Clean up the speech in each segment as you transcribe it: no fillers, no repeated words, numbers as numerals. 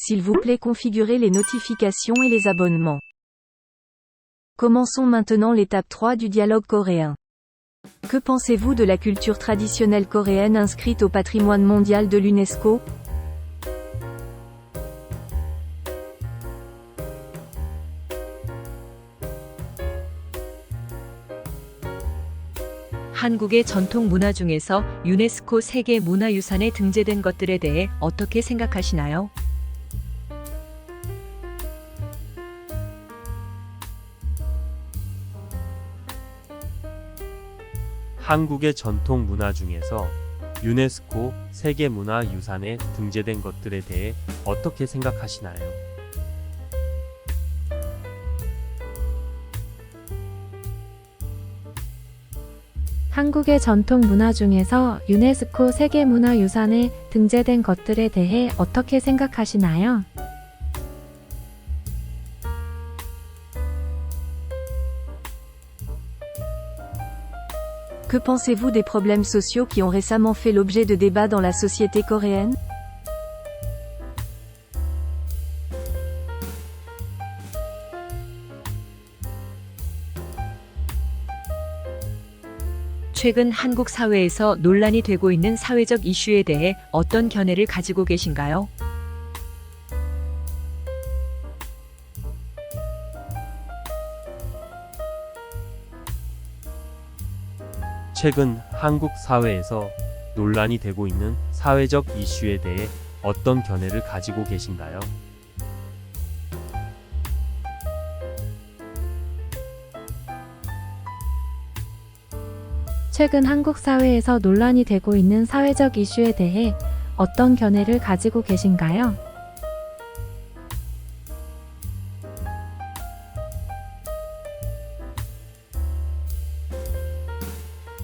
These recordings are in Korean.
S'il vous plaît, configurez les notifications et les abonnements. Commençons maintenant l'étape 3 du dialogue coréen. Que pensez-vous de la culture traditionnelle coréenne inscrite au patrimoine mondial de l'UNESCO? 한국의 전통 문화 중에서 유네스코 세계 문화유산에 등재된 것들에 대해 어떻게 생각하시나요? 한국의 전통 문화 중에서 유네스코 세계문화유산에 등재된 것들에 대해 어떻게 생각하시나요? 한국의 전통 문화 중에서 유네스코 세계문화유산에 등재된 것들에 대해 어떻게 생각하시나요? Que pensez-vous des problèmes sociaux qui ont récemment fait l'objet de débats dans la société coréenne? 최근 한국 사회에서 논란이 되고 있는 사회적 이슈에 대해 어떤 견해를 가지고 계신가요? 최근 한국 사회에서 논란이 되고 있는 사회적 이슈에 대해 어떤 견해를 가지고 계신가요? 최근 한국 사회에서 논란이 되고 있는 사회적 이슈에 대해 어떤 견해를 가지고 계신가요?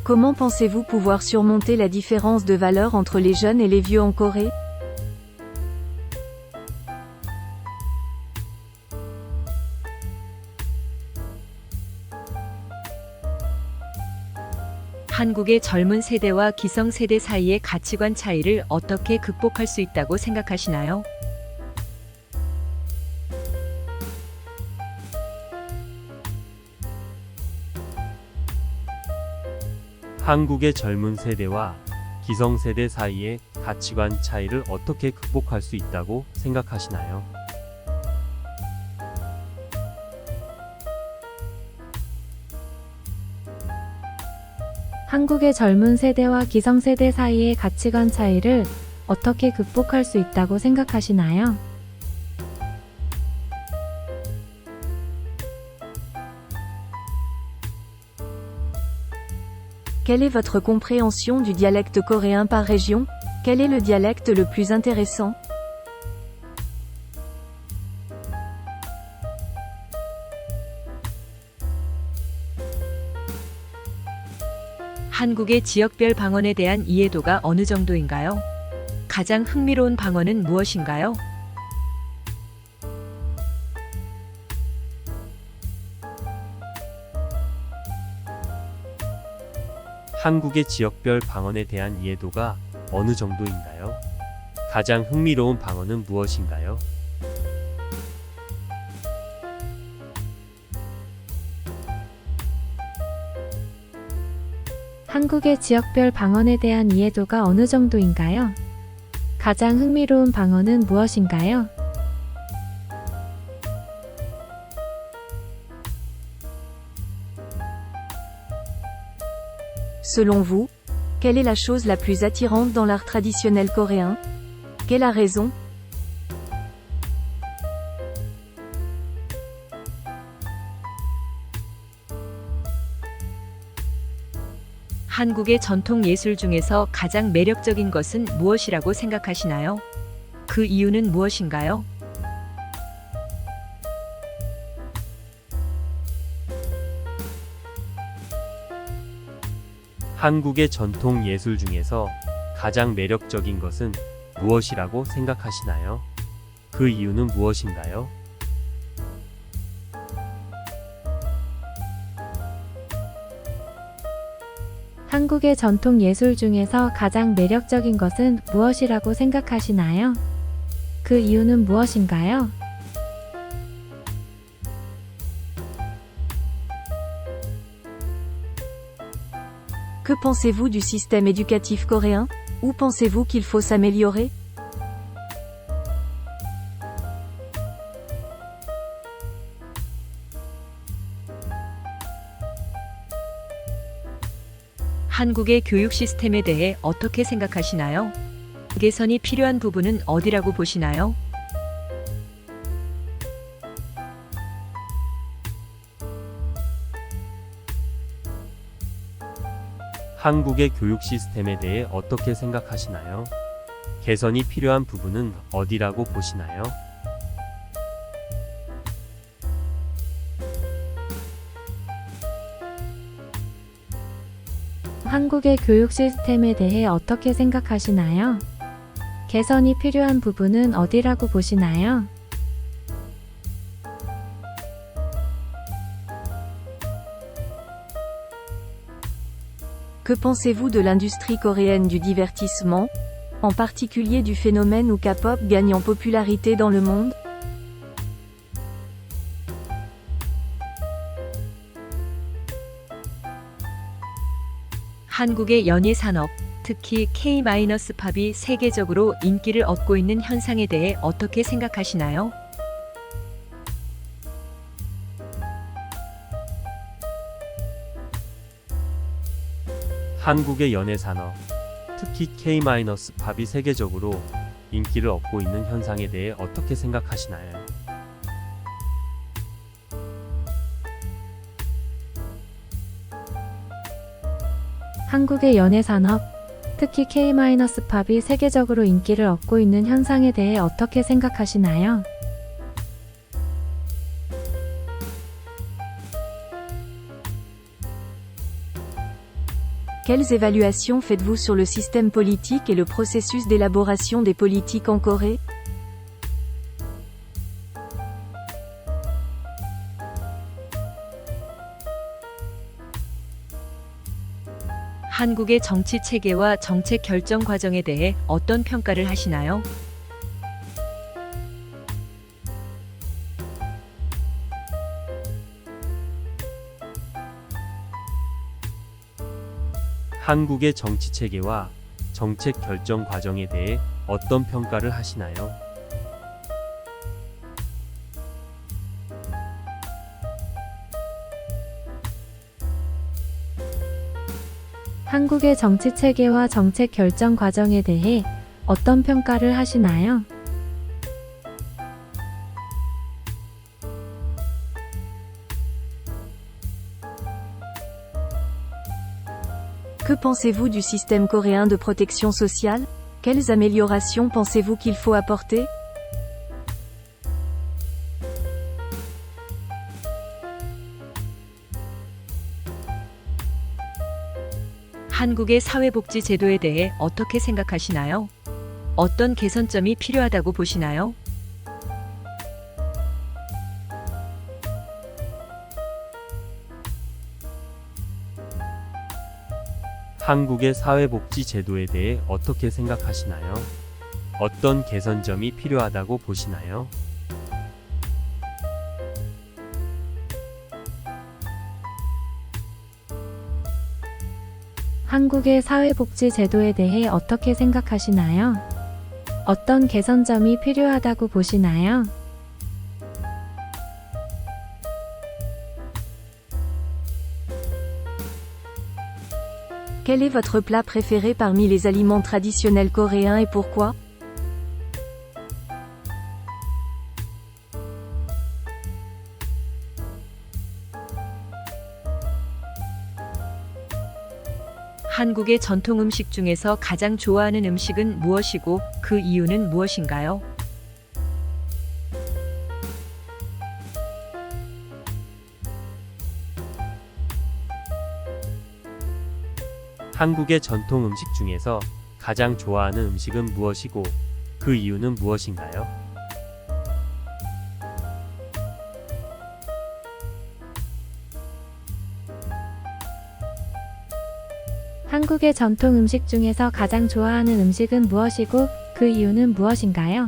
Comment pensez-vous pouvoir surmonter la différence de valeurs entre les jeunes et les vieux en Corée? 한국의 젊은 세대와 기성 세대 사이의 가치관 차이를 어떻게 극복할 수 있다고 생각하시나요? 한국의 젊은 세대와 기성세대 사이의 가치관 차이를 어떻게 극복할 수 있다고 생각하시나요? 한국의 젊은 세대와 기성세대 사이의 가치관 차이를 어떻게 극복할 수 있다고 생각하시나요? Quelle est votre compréhension du dialecte coréen par région? Quel est le dialecte le plus intéressant? 한국의 지역별 방언에 대한 이해도가 어느 정도인가요? 가장 흥미로운 방언은 무엇인가요? 한국의 지역별 방언에 대한 이해도가 어느 정도인가요? 가장 흥미로운 방언은 무엇인가요? 한국의 지역별 방언에 대한 이해도가 어느 정도인가요? 가장 흥미로운 방언은 무엇인가요? Selon vous, quelle est la chose la plus attirante dans l'art traditionnel coréen? Quelle a raison? 한국의 전통 예술 중에서 가장 매력적인 것은 무엇이라고 생각하시나요? 그 이유는 무엇인가요? 한국의 전통 예술 중에서 가장 매력적인 것은 무엇이라고 생각하시나요? 그 이유는 무엇인가요? 한국의 전통 예술 중에서 가장 매력적인 것은 무엇이라고 생각하시나요? 그 이유는 무엇인가요? Que pensez-vous du système éducatif coréen? Où pensez-vous qu'il faut s'améliorer? 한국의 교육 시스템에 대해 어떻게 생각하시나요? 개선이 필요한 부분은 어디라고 보시나요? 한국의 교육 시스템에 대해 어떻게 생각하시나요? 개선이 필요한 부분은 어디라고 보시나요? 한국의 교육 시스템에 대해 어떻게 생각하시나요? 개선이 필요한 부분은 어디라고 보시나요? Que pensez-vous de l'industrie coréenne du divertissement? En particulier du phénomène où K-pop gagne en popularité dans le monde? 한국의 연예 산업, 특히 K-팝이 세계적으로 인기를 얻고 있는 현상에 대해 어떻게 생각하시나요? 한국의 연예 산업, 특히 K-팝이 세계적으로 인기를 얻고 있는 현상에 대해 어떻게 생각하시나요? 한국의 연예 산업, 특히 K-팝이 세계적으로 인기를 얻고 있는 현상에 대해 어떻게 생각하시나요? Quelles évaluations faites-vous sur le système politique et le processus d'élaboration des politiques en Corée? 한국의 정치 체계와 정책 결정 과정에 대해 어떤 평가를 하시나요? 한국의 정치 체계와 정책 결정 과정에 대해 어떤 평가를 하시나요? 한국의 정치 체계와 정책 결정 과정에 대해 어떤 평가를 하시나요? Que pensez-vous du système coréen de protection sociale? Quelles améliorations pensez-vous qu'il faut apporter? 한국의 사회복지 제도에 대해 어떻게 생각하시나요? 어떤 개선점이 필요하다고 보시나요? 한국의 사회복지 제도에 대해 어떻게 생각하시나요? 어떤 개선점이 필요하다고 보시나요? 한국의 사회복지 제도에 대해 어떻게 생각하시나요? 어떤 개선점이 필요하다고 보시나요? Quel est votre plat préféré parmi les aliments traditionnels coréens et pourquoi? 한국의 전통 음식 중에서 가장 좋아하는 음식은 무엇이고 그 이유는 무엇인가요? 한국의 전통 음식 중에서 가장 좋아하는 음식은 무엇이고 그 이유는 무엇인가요? 한국의 전통 음식 중에서 가장 좋아하는 음식은 무엇이고 그 이유는 무엇인가요?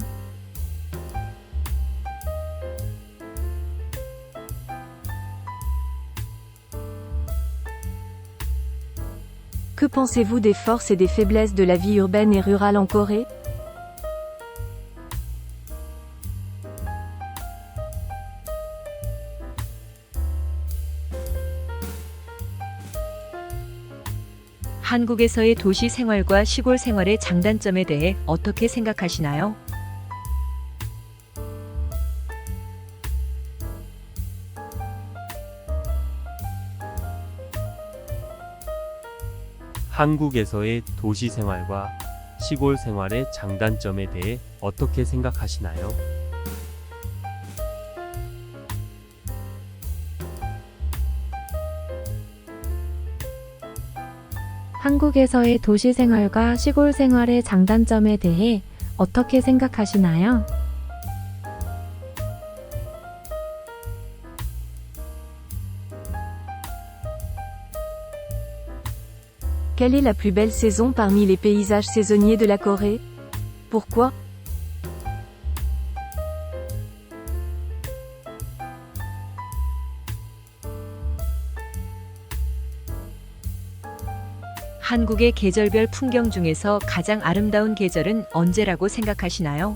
Que pensez-vous des forces et des faiblesses de la vie urbaine et rurale en Corée? 한국에서의 도시 생활과 시골 생활의 장단점에 대해 어떻게 생각하시나요? 한국에서의 도시 생활과 시골 생활의 장단점에 대해 어떻게 생각하시나요? 한국에서의 도시 생활과 시골 생활의 장단점에 대해 어떻게 생각하시나요? Quelle est la plus belle saison parmi les paysages saisonniers de la Corée? Pourquoi? 한국의 계절별 풍경 중에서 가장 아름다운 계절은 언제라고 생각하시나요?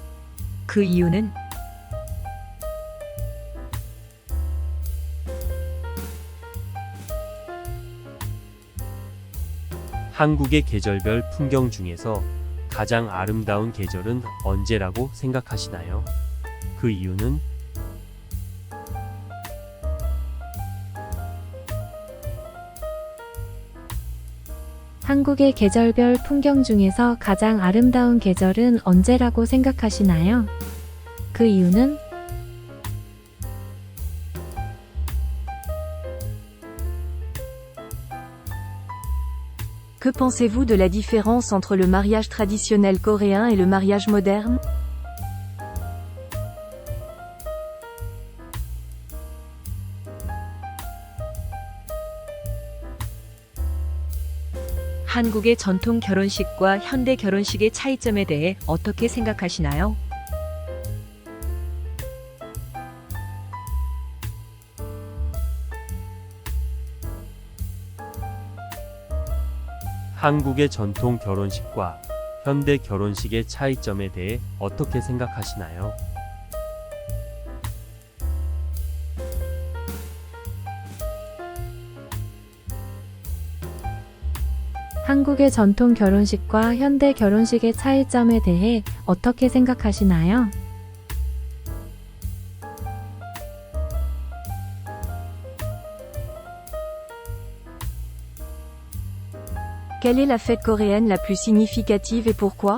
그 이유는? 한국의 계절별 풍경 중에서 가장 아름다운 계절은 언제라고 생각하시나요? 그 이유는? 한국의 계절별 풍경 중에서 가장 아름다운 계절은 언제라고 생각하시나요? 그 이유는? Que pensez-vous de la différence entre le mariage traditionnel coréen et le mariage moderne? 한국의 전통 결혼식과 현대 결혼식의 차이점에 대해 어떻게 생각하시나요? 한국의 전통 결혼식과 현대 결혼식의 차이점에 대해 어떻게 생각하시나요? 한국의 전통 결혼식과 현대 결혼식의 차이점에 대해 어떻게 생각하시나요? Quelle est la fête coréenne la plus significative et pourquoi?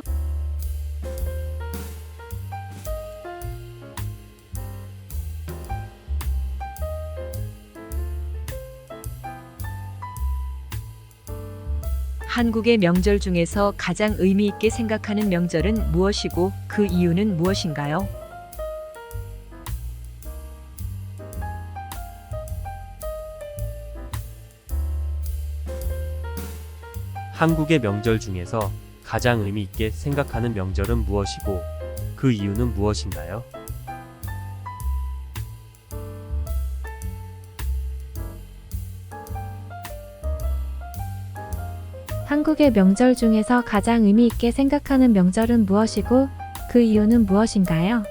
한국의 명절 중에서 가장 의미 있게 생각하는 명절은 무엇이고 그 이유는 무엇인가요? 한국의 명절 중에서 가장 의미 있게 생각하는 명절은 무엇이고 그 이유는 무엇인가요? 한국의 명절 중에서 가장 의미 있게 생각하는 명절은 무엇이고 그 이유는 무엇인가요?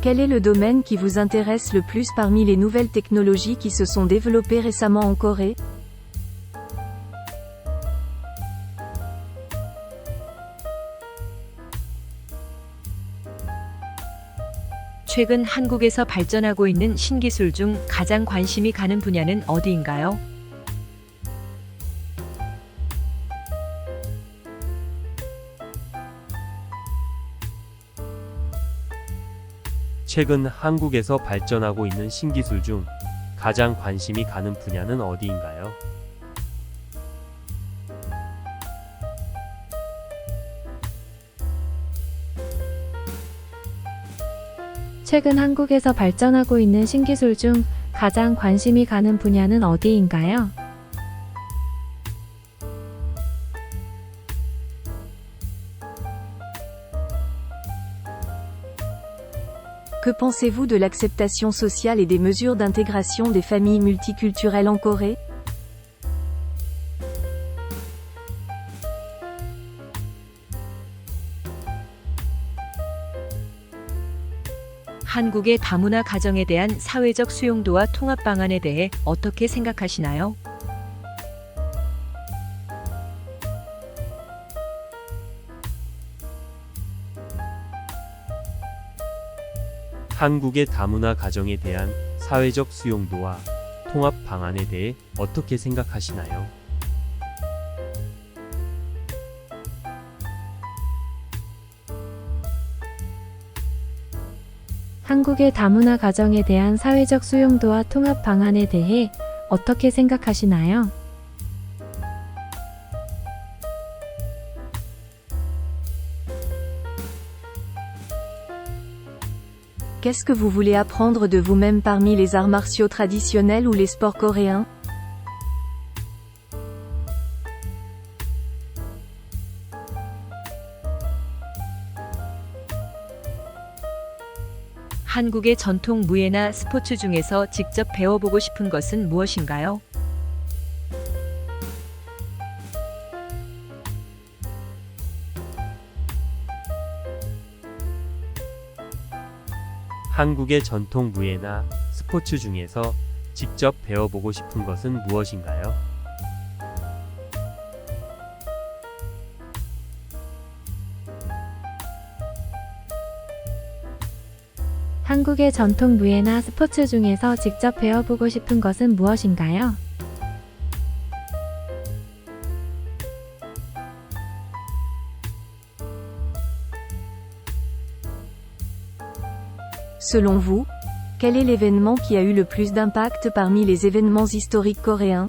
Quel est le domaine qui vous intéresse le plus parmi les nouvelles technologies qui se sont développées récemment en Corée? 최근 한국에서 발전하고 있는 신기술 중 가장 관심이 가는 분야는 어디인가요? 최근 한국에서 발전하고 있는 신기술 중 가장 관심이 가는 분야는 어디인가요? 최근 한국에서 발전하고 있는 신기술 중 가장 관심이 가는 분야는 어디인가요? Que pensez-vous de l'acceptation sociale et des mesures d'intégration des familles multiculturelles en Corée? 한국의 다문화 가정에 대한 사회적 수용도와 통합 방안에 대해 어떻게 생각하시나요? 한국의 다문화 가정에 대한 사회적 수용도와 통합 방안에 대해 어떻게 생각하시나요? 한국의 다문화 가정에 대한 사회적 수용도와 통합 방안에 대해 어떻게 생각하시나요? Qu'est-ce que vous voulez apprendre de vous-même parmi les arts martiaux traditionnels ou les sports coréens? 한국의 전통 무예나 스포츠 중에서 직접 배워보고 싶은 것은 무엇인가요? 한국의 전통 무예나 스포츠 중에서 직접 배워보고 싶은 것은 무엇인가요? 한국의 전통 무예나 스포츠 중에서 직접 배워보고 싶은 것은 무엇인가요? Selon vous, quel est l'événement qui a eu le plus d'impact parmi les événements historiques coréens?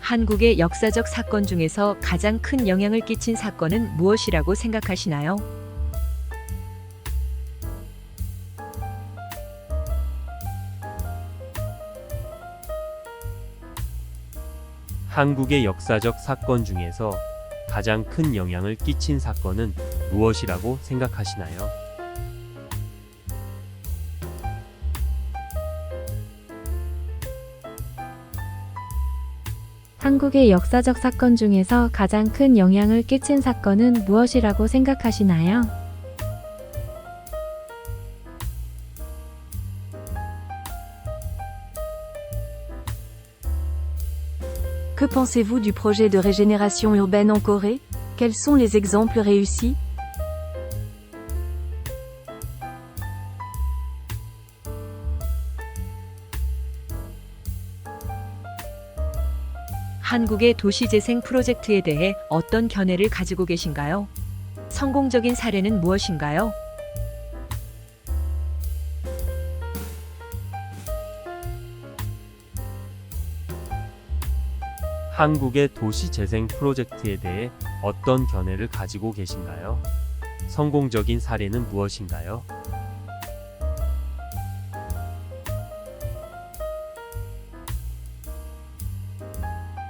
한국의 역사적 사건 중에서 가장 큰 영향을 끼친 사건은 무엇이라고 생각하시나요? 한국의 역사적 사건 중에서 가장 큰 영향을 끼친 사건은 무엇이라고 생각하시나요? 한국의 역사적 사건 중에서 가장 큰 영향을 끼친 사건은 무엇이라고 생각하시나요? Que pensez-vous du projet de régénération urbaine en Corée? Quels sont les exemples réussis? 한국의 도시재생 프로젝트에 대해 어떤 견해를 가지고 계신가요? 성공적인 사례는 무엇인가요? 한국의 도시재생 프로젝트에 대해 어떤 견해를 가지고 계신가요? 성공적인 사례는 무엇인가요?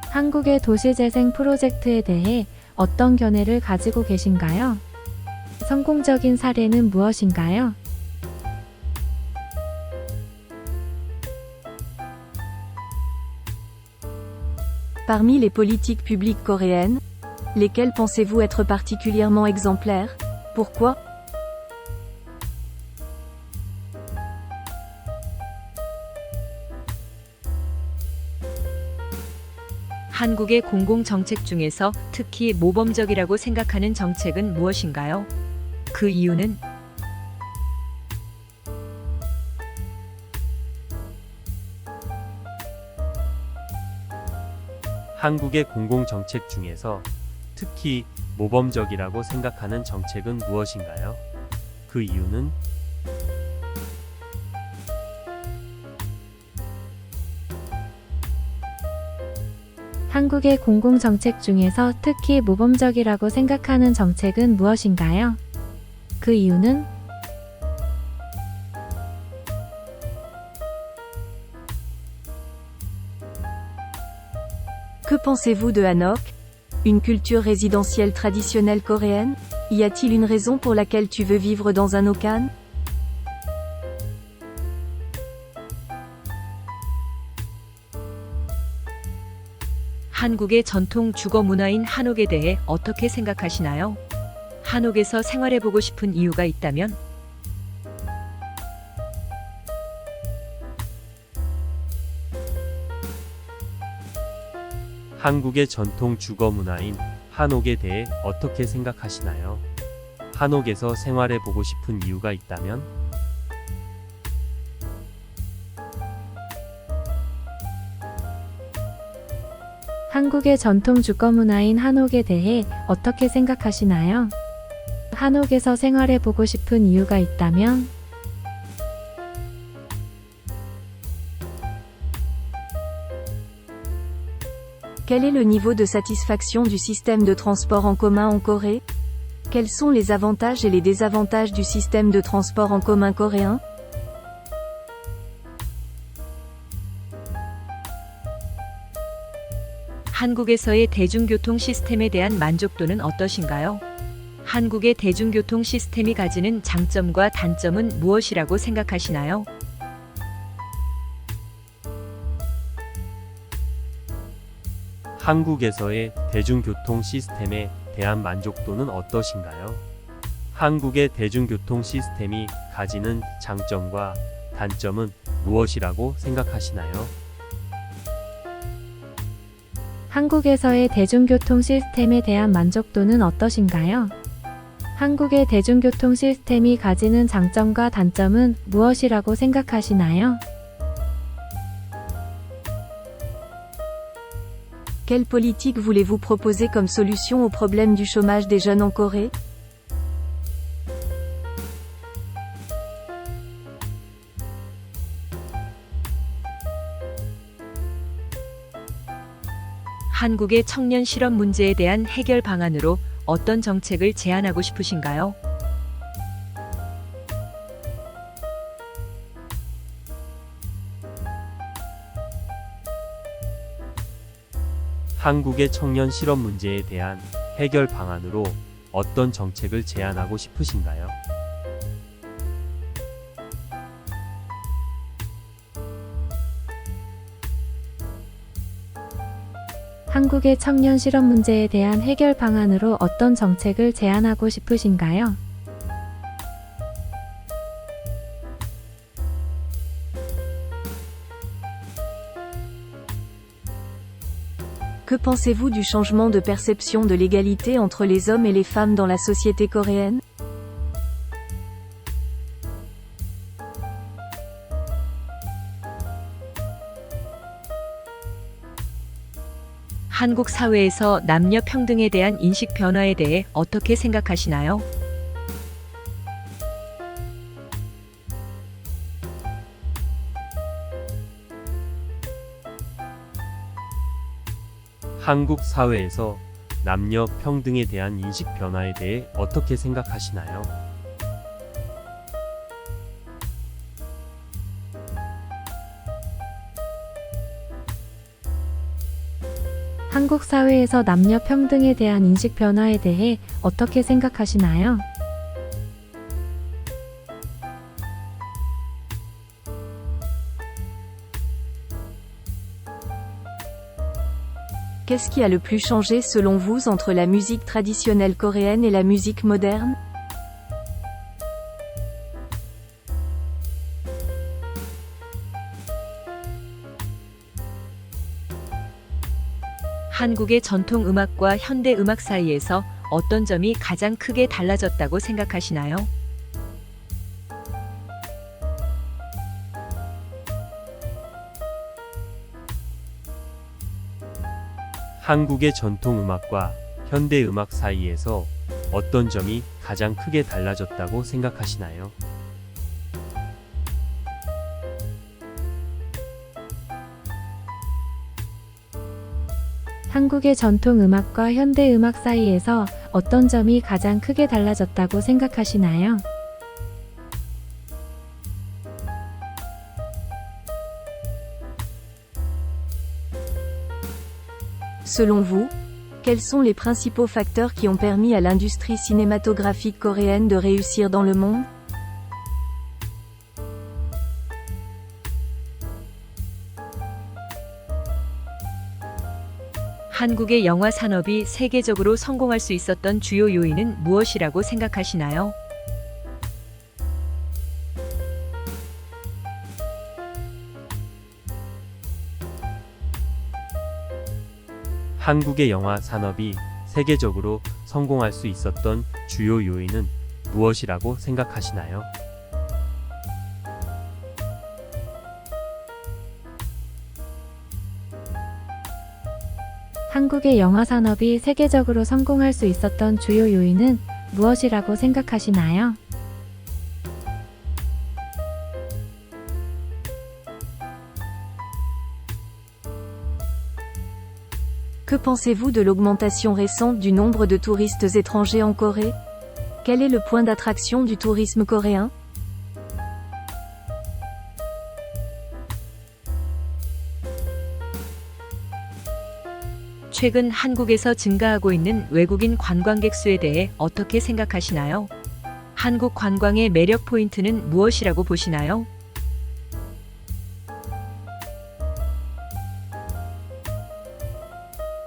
한국의 도시재생 프로젝트에 대해 어떤 견해를 가지고 계신가요? 성공적인 사례는 무엇인가요? Parmi les politiques publiques coréennes, lesquelles pensez-vous être particulièrement exemplaires? Pourquoi? 한국의 공공정책 중에서 특히 모범적이라고 생각하는 정책은 무엇인가요? 그 이유는? 한국의 공공정책 중에서 특히 모범적이라고 생각하는 정책은 무엇인가요? 그 이유는? 한국의 공공정책 중에서 특히 모범적이라고 생각하는 정책은 무엇인가요? 그 이유는? Que pensez-vous de Hanok? Une culture résidentielle traditionnelle coréenne? Y a-t-il une raison pour laquelle tu veux vivre dans un okan? 한국의 전통 주거 문화인 한옥에 대해 어떻게 생각하시나요? 한옥에서 생활해보고 싶은 이유가 있다면? 한국의 전통 주거 문화인 한옥에 대해 어떻게 생각하시나요? 한옥에서 생활해 보고 싶은 이유가 있다면? 한국의 전통 주거 문화인 한옥에 대해 어떻게 생각하시나요? 한옥에서 생활해 보고 싶은 이유가 있다면? Quel est le niveau de satisfaction du système de transport en commun en Corée? Quels sont les avantages et les désavantages du système de transport en commun coréen? 한국에서의 대중교통 시스템에 대한 만족도는 어떠신가요? 한국의 대중교통 시스템이 가지는 장점과 단점은 무엇이라고 생각하시나요? 한국에서의 대중교통 시스템에 대한 만족도는 어떠신가요? 한국의 대중교통 시스템이 가지는 장점과 단점은 무엇이라고 생각하시나요? 한국에서의 대중교통 시스템에 대한 만족도는 어떠신가요? 한국의 대중교통 시스템이 가지는 장점과 단점은 무엇이라고 생각하시나요? Quelle politique voulez-vous proposer comme solution au problème du chômage des jeunes en Corée? 한국의 청년 실업 문제에 대한 해결 방안으로 어떤 정책을 제안하고 싶으신가요? 한국의 청년 실업 문제에 대한 해결 방안으로 어떤 정책을 제안하고 싶으신가요? 한국의 청년 실업 문제에 대한 해결 방안으로 어떤 정책을 제안하고 싶으신가요? Que pensez-vous du changement de perception de l'égalité entre les hommes et les femmes dans la société coréenne? 한국 사회에서 남녀 평등에 대한 인식 변화에 대해 어떻게 생각하시나요? 한국 사회에서 남녀 평등에 대한 인식 변화에 대해 어떻게 생각하시나요? 한국 사회에서 남녀 평등에 대한 인식 변화에 대해 어떻게 생각하시나요? Qu'est-ce qui a le plus changé selon vous entre la musique traditionnelle coréenne et la musique moderne? 한국의 전통 음악과 현대 음악 사이에서 어떤 점이 가장 크게 달라졌다고 생각하시나요? 한국의 전통 음악과 현대 음악 사이에서 어떤 점이 가장 크게 달라졌다고 생각하시나요? 한국의 전통 음악과 현대 음악 사이에서 어떤 점이 가장 크게 달라졌다고 생각하시나요? Selon vous, quels sont les principaux facteurs qui ont permis à l'industrie cinématographique coréenne de réussir dans le monde? 한국의 영화 산업이 세계적으로 성공할 수 있었던 주요 요인은 무엇이라고 생각하시나요? 한국의 영화 산업이 세계적으로 성공할 수 있었던 주요 요인은 무엇이라고 생각하시나요? 한국의 영화 산업이 세계적으로 성공할 수 있었던 주요 요인은 무엇이라고 생각하시나요? Que pensez-vous de l'augmentation récente du nombre de touristes étrangers en Corée? Quel est le point d'attraction du tourisme coréen? 최근 한국에서 증가하고 있는 외국인 관광객 수에 대해 어떻게 생각하시나요? 한국 관광의 매력 포인트는 무엇이라고 보시나요?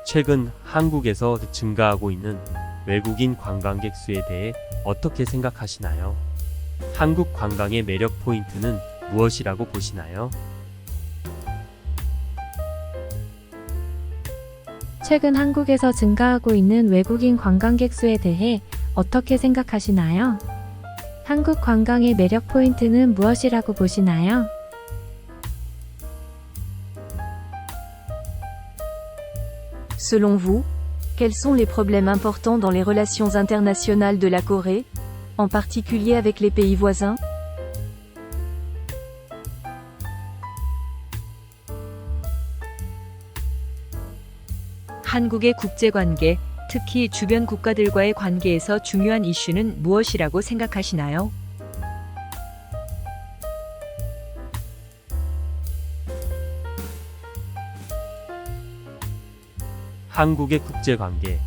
최근 한국에서 증가하고 있는 외국인 관광객 수에 대해 어떻게 생각하시나요? 한국 관광의 매력 포인트는 무엇이라고 보시나요? 최근 한국에서 증가하고 있는 외국인 관광객 수에 대해 어떻게 생각하시나요? 한국 관광의 매력 포인트는 무엇이라고 보시나요? Selon vous, quels sont les problèmes importants dans les relations internationales de la Corée, en particulier avec les pays voisins? 한국의 국제관계, 특히 주변 국가들과의 관계에서 중요한 이슈는 무엇이라고 생각하시나요? 한국의 국제관계,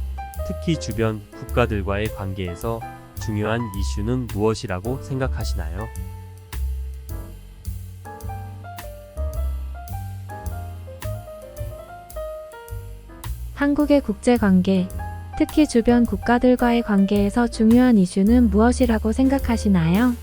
특히 주변 국가들과의 관계에서 중요한 이슈는 무엇이라고 생각하시나요? 한국의 국제관계, 특히 주변 국가들과의 관계에서 중요한 이슈는 무엇이라고 생각하시나요?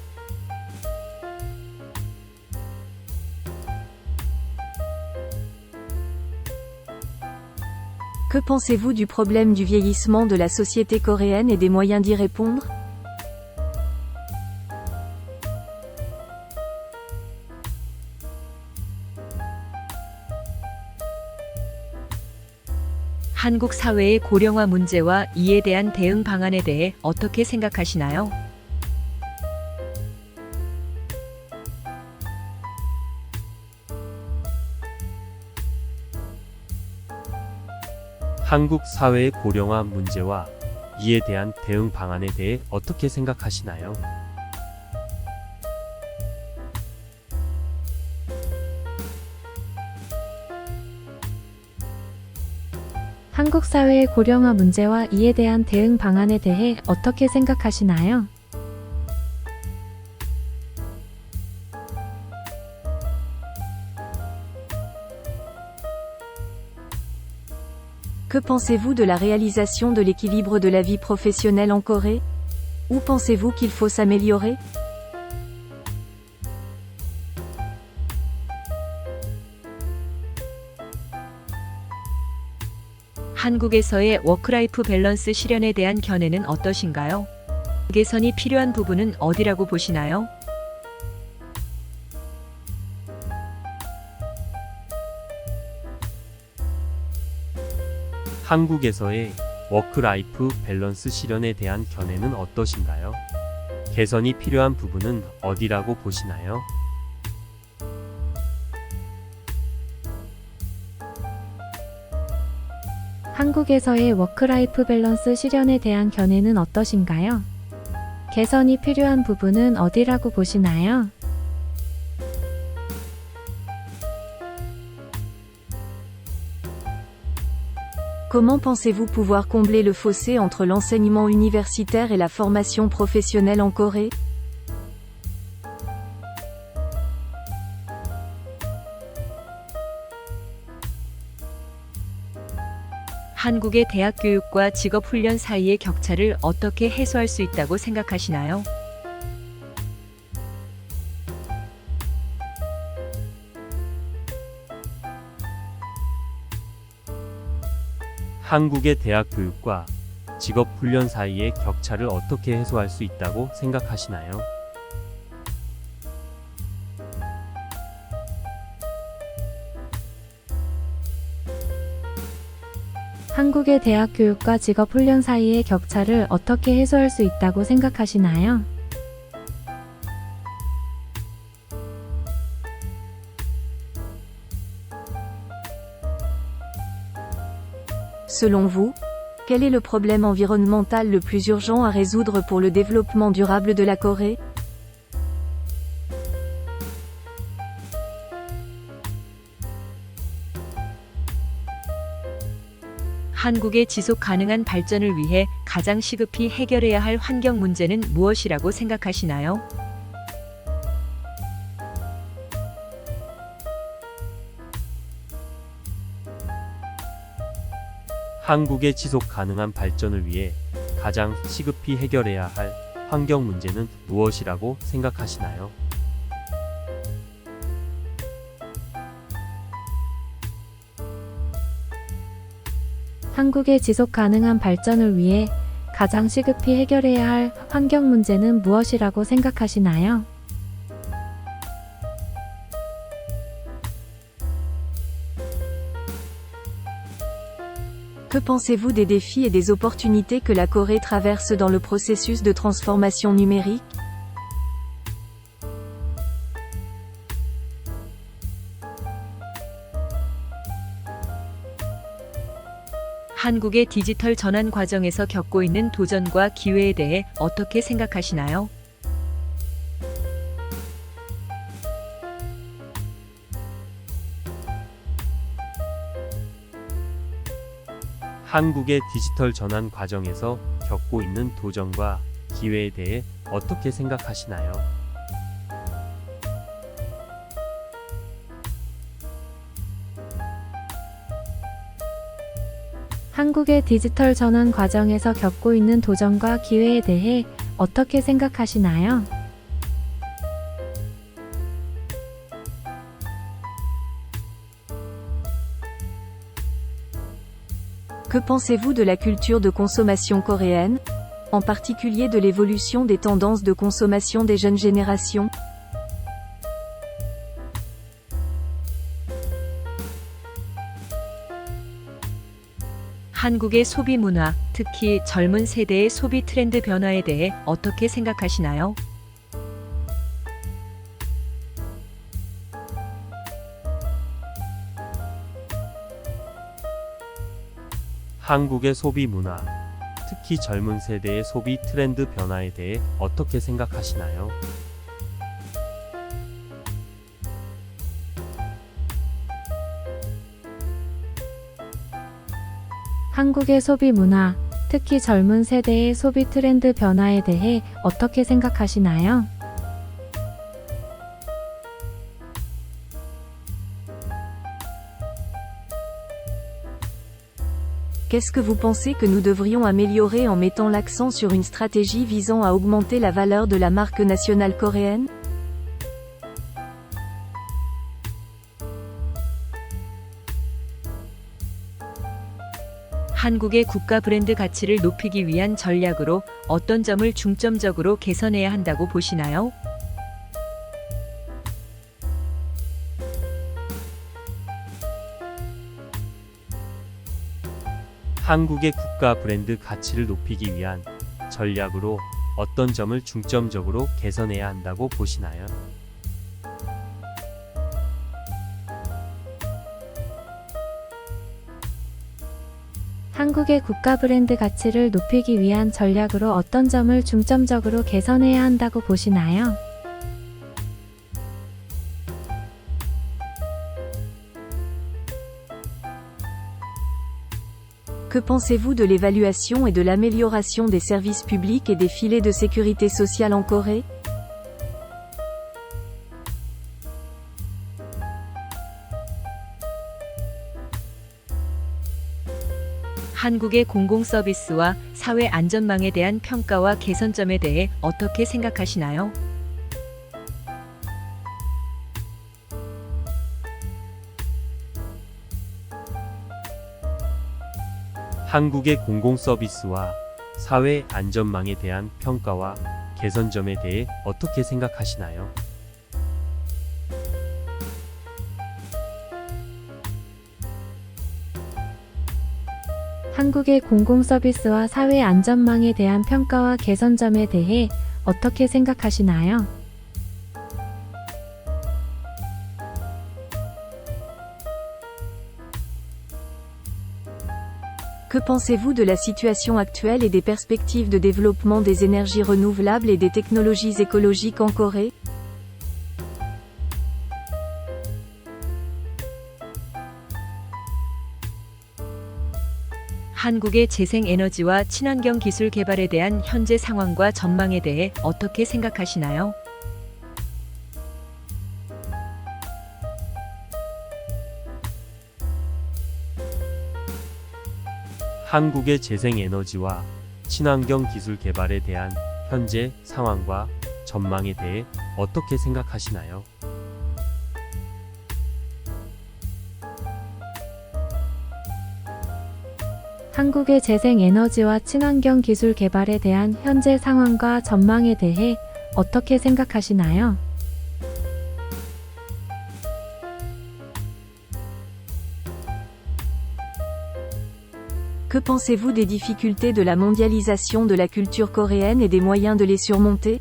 Que pensez-vous du problème du vieillissement de la société coréenne et des moyens d'y répondre? 한국 사회의 고령화 문제와 이에 대한 대응 방안에 대해 어떻게 생각하시나요? 한국 사회의 고령화 문제와 이에 대한 대응 방안에 대해 어떻게 생각하시나요? 한국 사회의 고령화 문제와 이에 대한 대응 방안에 대해 어떻게 생각하시나요? Que pensez-vous de la réalisation de l'équilibre de la vie professionnelle en Corée? Où pensez-vous qu'il faut s'améliorer? 한국에서의 워크라이프 밸런스 실현에 대한 견해는 어떠신가요? 개선이 필요한 부분은 어디라고 보시나요? 한국에서의 워크라이프 밸런스 실현에 대한 견해는 어떠신가요? 개선이 필요한 부분은 어디라고 보시나요? 한국에서의 워크라이프 밸런스 실현에 대한 견해는 어떠신가요? 개선이 필요한 부분은 어디라고 보시나요? Comment pensez-vous pouvoir combler le fossé entre l'enseignement universitaire et la formation professionnelle en Corée? 한국의 대학 교육과 직업 훈련 사이의 격차를 어떻게 해소할 수 있다고 생각하시나요? 한국의 대학 교육과 직업 훈련 사이의 격차를 어떻게 해소할 수 있다고 생각하시나요? 한국의 대학 교육과 직업 훈련 사이의 격차를 어떻게 해소할 수 있다고 생각하시나요? Selon vous, quel est le problème environnemental le plus urgent à résoudre pour le développement durable de la Corée? 한국의 지속 가능한 발전을 위해 가장 시급히 해결해야 할 환경 문제는 무엇이라고 생각하시나요? 한국의 지속 가능한 발전을 위해 가장 시급히 해결해야 할 환경 문제는 무엇이라고 생각하시나요? 한국의 지속 가능한 발전을 위해 가장 시급히 해결해야 할 환경 문제는 무엇이라고 생각하시나요? Que pensez-vous des défis et des opportunités que la Corée traverse dans le processus de transformation numérique? 한국의 디지털 전환 과정에서 겪고 있는 도전과 기회에 대해 어떻게 생각하시나요? 한국의 디지털 전환 과정에서 겪고 있는 도전과 기회에 대해 어떻게 생각하시나요? 한국의 디지털 전환 과정에서 겪고 있는 도전과 기회에 대해 어떻게 생각하시나요? Que pensez-vous de la culture de consommation coréenne, en particulier de l'évolution des tendances de consommation des jeunes générations? 한국의 소비 문화, 특히 젊은 세대의 소비 트렌드 변화에 대해 어떻게 생각하시나요? 한국의 소비 문화, 특히 젊은 세대의 소비 트렌드 변화에 대해 어떻게 생각하시나요? 한국의 소비 문화, 특히 젊은 세대의 소비 트렌드 변화에 대해 어떻게 생각하시나요? Qu'est-ce que vous pensez que nous devrions améliorer en mettant l'accent sur une stratégie visant à augmenter la valeur de la marque nationale coréenne? 한국의 국가 브랜드 가치를 높이기 위한 전략으로 어떤 점을 중점적으로 개선해야 한다고 보시나요? 한국의 국가 브랜드 가치를 높이기 위한 전략으로 어떤 점을 중점적으로 개선해야 한다고 보시나요? 한국의 국가 브랜드 가치를 높이기 위한 전략으로 어떤 점을 중점적으로 개선해야 한다고 보시나요? Que pensez-vous de l'évaluation et de l'amélioration des services publics et des filets de sécurité sociale en Corée? 한국의 공공서비스와 사회 안전망에 대한 평가와 개선점에 대해 어떻게 생각하시나요? 한국의 공공서비스와 사회 안전망에 대한 평가와 개선점에 대해 어떻게 생각하시나요? 한국의 공공서비스와 사회 안전망에 대한 평가와 개선점에 대해 어떻게 생각하시나요? Que pensez-vous de la situation actuelle et des perspectives de développement des énergies renouvelables et des technologies écologiques en Corée? 한국의 재생에너지와 친환경 기술 개발에 대한 현재 상황과 전망에 대해 어떻게 생각하시나요? 한국의 재생에너지와 친환경 기술 개발에 대한 현재 상황과 전망에 대해 어떻게 생각하시나요? 한국의 재생에너지와 친환경 기술 개발에 대한 현재 상황과 전망에 대해 어떻게 생각하시나요? Que pensez-vous des difficultés de la mondialisation de la culture coréenne et des moyens de les surmonter?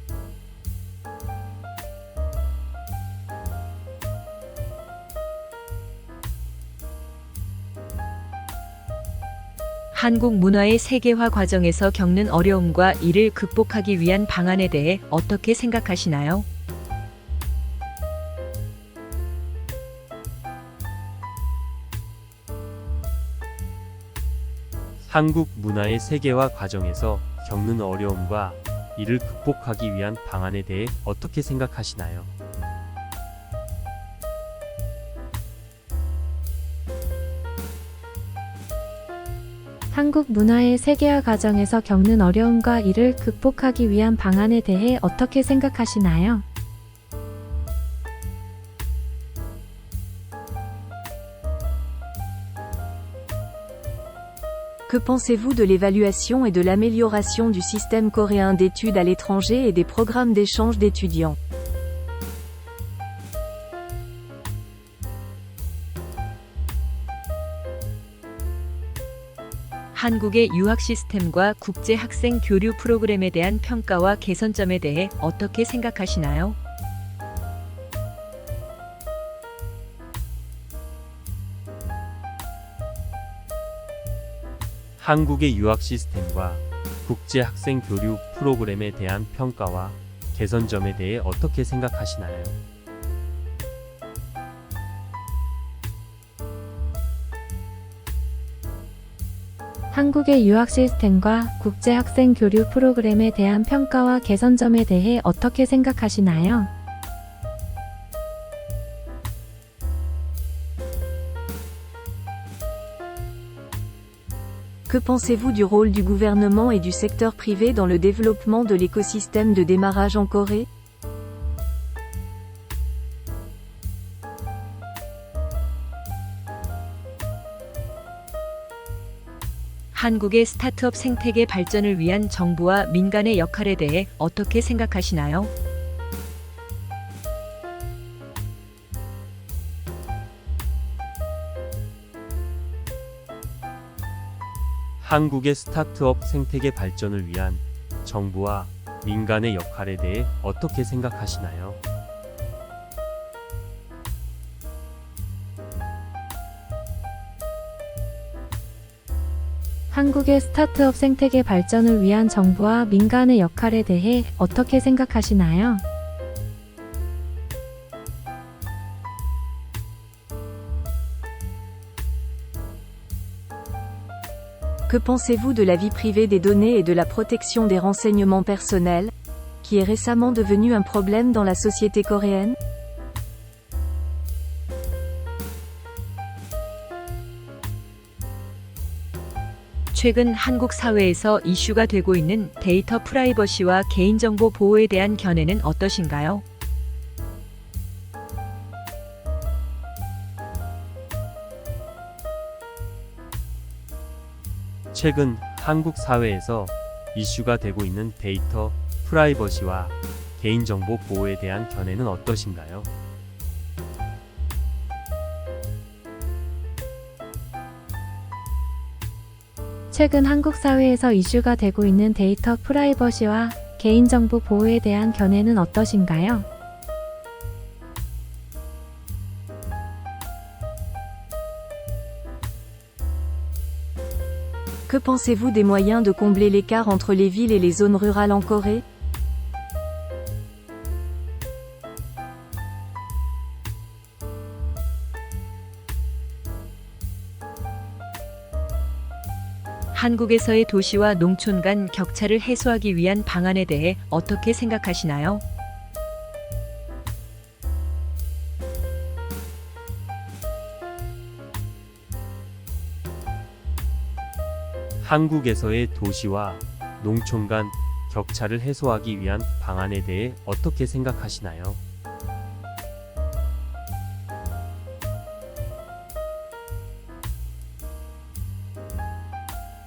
한국 문화의 세계화 과정에서 겪는 어려움과 이를 극복하기 위한 방안에 대해 어떻게 생각하시나요? 한국 문화의 세계화 과정에서 겪는 어려움과 이를 극복하기 위한 방안에 대해 어떻게 생각하시나요? 한국 문화의 세계화 과정에서 겪는 어려움과 이를 극복하기 위한 방안에 대해 어떻게 생각하시나요? Que pensez-vous de l'évaluation et de l'amélioration du système coréen d'études à l'étranger et des programmes d'échange d'étudiants? 한국의 유학 시스템과 국제 학생 교류 프로그램에 대한 평가와 개선점에 대해 어떻게 생각하시나요? 한국의 유학 시스템과 국제 학생 교류 프로그램에 대한 평가와 개선점에 대해 어떻게 생각하시나요? 한국의 유학 시스템과 국제 학생 교류 프로그램에 대한 평가와 개선점에 대해 어떻게 생각하시나요? Que pensez-vous du rôle du gouvernement et du secteur privé dans le développement de l'écosystème de démarrage en Corée? 한국의 스타트업 생태계 발전을 위한 정부와 민간의 역할에 대해 어떻게 생각하시나요? 한국의 스타트업 생태계 발전을 위한 정부와 민간의 역할에 대해 어떻게 생각하시나요? 한국의 스타트업 생태계 발전을 위한 정부와 민간의 역할에 대해 어떻게 생각하시나요? Que pensez-vous de la vie privée des données et de la protection des renseignements personnels, qui est récemment devenu un problème dans la société coréenne? 최근 한국 사회에서 이슈가 되고 있는 데이터 프라이버시와 개인정보 보호에 대한 견해는 어떠신가요? 최근 한국 사회에서 이슈가 되고 있는 데이터 프라이버시와 개인정보 보호에 대한 견해는 어떠신가요? 최근 한국 사회에서 이슈가 되고 있는 데이터 프라이버시와 개인정보 보호에 대한 견해는 어떠신가요? Que pensez-vous des moyens de combler l'écart entre les villes et les zones rurales en Corée? 한국에서의 도시와 농촌 간 격차를 해소하기 위한 방안에 대해 어떻게 생각하시나요? 한국에서의 도시와 농촌 간 격차를 해소하기 위한 방안에 대해 어떻게 생각하시나요?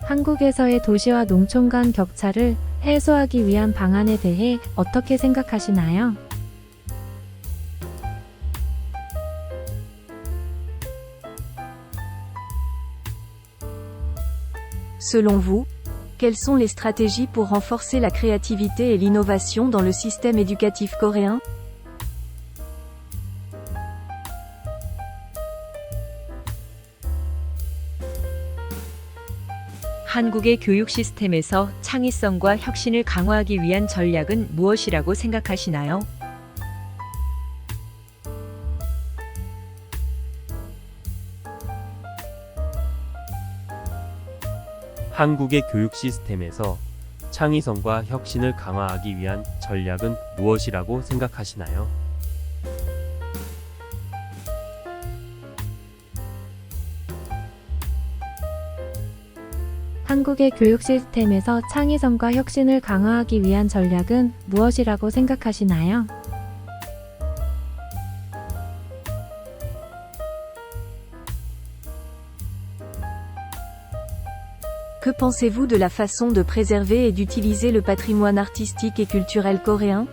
한국에서의 도시와 농촌 간 격차를 해소하기 위한 방안에 대해 어떻게 생각하시나요? Selon vous, quelles sont les stratégies pour renforcer la créativité et l'innovation dans le système éducatif coréen? 한국의 교육 시스템에서 창의성과 혁신을 강화하기 위한 전략은 무엇이라고 생각하시나요? 한국의 교육 시스템에서 창의성과 혁신을 강화하기 위한 전략은 무엇이라고 생각하시나요? 한국의 교육 시스템에서 창의성과 혁신을 강화하기 위한 전략은 무엇이라고 생각하시나요? Que pensez-vous de la façon de préserver et d'utiliser le patrimoine artistique et culturel coréen?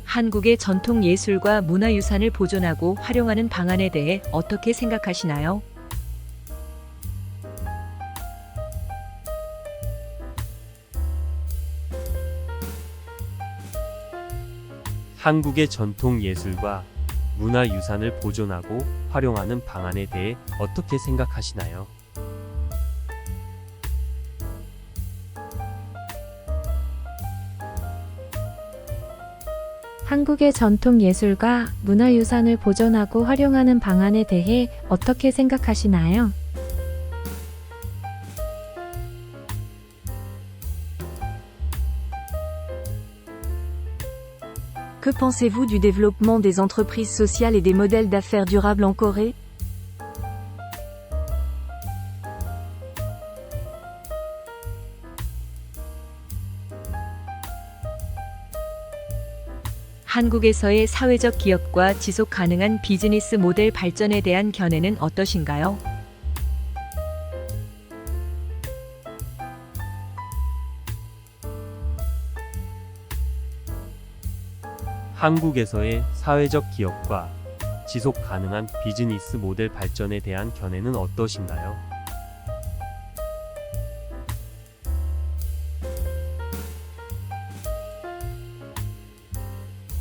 한국의 전통 예술과 문화유산을 보존하고 활용하는 방안에 대해 어떻게 생각하시나요? 한국의 전통 예술과 문화유산을 보존하고 활용하는 방안에 대해 어떻게 생각하시나요? 한국의 전통 예술과 문화유산을 보존하고 활용하는 방안에 대해 어떻게 생각하시나요? Que pensez-vous du développement des entreprises sociales et des modèles d'affaires durables en Corée? 한국에서의 사회적 기업과 지속 가능한 비즈니스 모델 발전에 대한 견해는 어떠신가요? 한국에서의 사회적 기업과 지속 가능한 비즈니스 모델 발전에 대한 견해는 어떠신가요?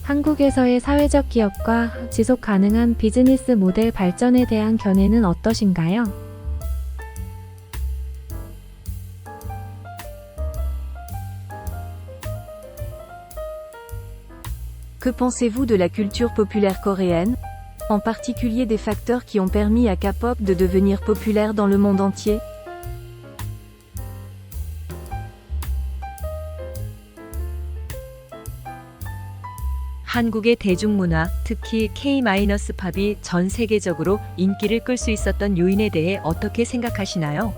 한국에서의 사회적 기업과 지속 가능한 비즈니스 모델 발전에 대한 견해는 어떠신가요? Que pensez-vous de la culture populaire coréenne, en particulier des facteurs qui ont permis à K-pop de devenir populaire dans le monde entier? 한국의 대중문화, 특히 K-팝이 전 세계적으로 인기를 끌 수 있었던 요인에 대해 어떻게 생각하시나요?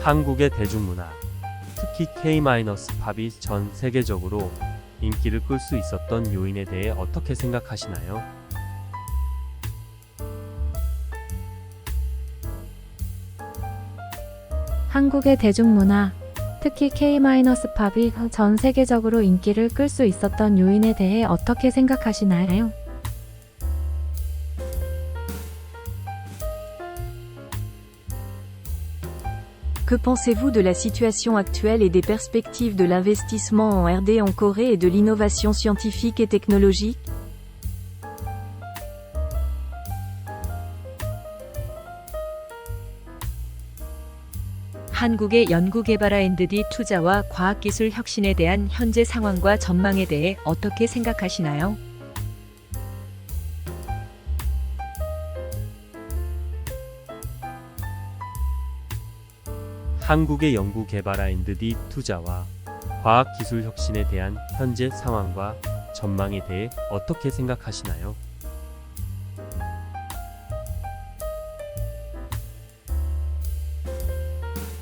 한국의 대중문화, 특히 K-팝이 전 세계적으로 인기를 끌 수 있었던 요인에 대해 어떻게 생각하시나요? 한국의 대중문화, 특히 K-팝이 전 세계적으로 인기를 끌 수 있었던 요인에 대해 어떻게 생각하시나요? Que pensez-vous de la situation actuelle et des perspectives de l'investissement en R&D en Corée et de l'innovation scientifique et technologique? 한국의 연구개발 R&D 투자와 과학기술 혁신에 대한 현재 상황과 전망에 대해 어떻게 생각하시나요? 한국의 연구개발 R&D 투자와 과학기술 혁신에 대한 현재 상황과 전망에 대해 어떻게 생각하시나요?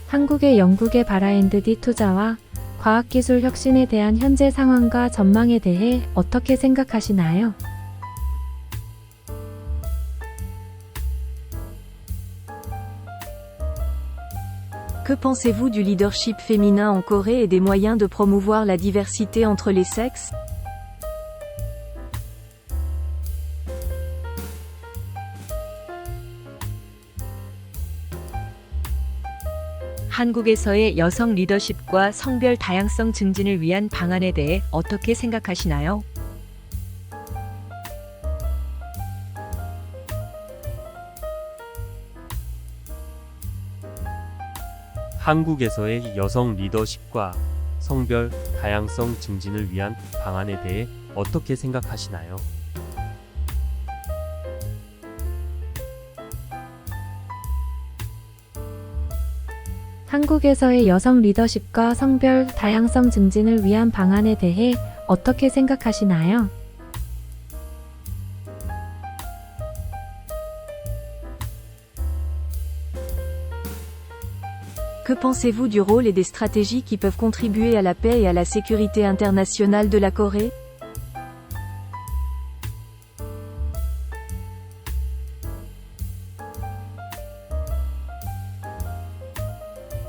한국의 연구개발 R&D 투자와 과학기술 혁신에 대한 현재 상황과 전망에 대해 어떻게 생각하시나요? Que pensez-vous du leadership féminin en Corée et des moyens de promouvoir la diversité entre les sexes? 한국에서의 여성 리더십과 성별 다양성 증진을 위한 방안에 대해 어떻게 생각하시나요? 한국에서의 여성 리더십과 성별 다양성 증진을 위한 방안에 대해 어떻게 생각하시나요? 한국에서의 여성 리더십과 성별 다양성 증진을 위한 방안에 대해 어떻게 생각하시나요? Que pensez-vous du rôle et des stratégies qui peuvent contribuer à la paix et à la sécurité internationale de la Corée?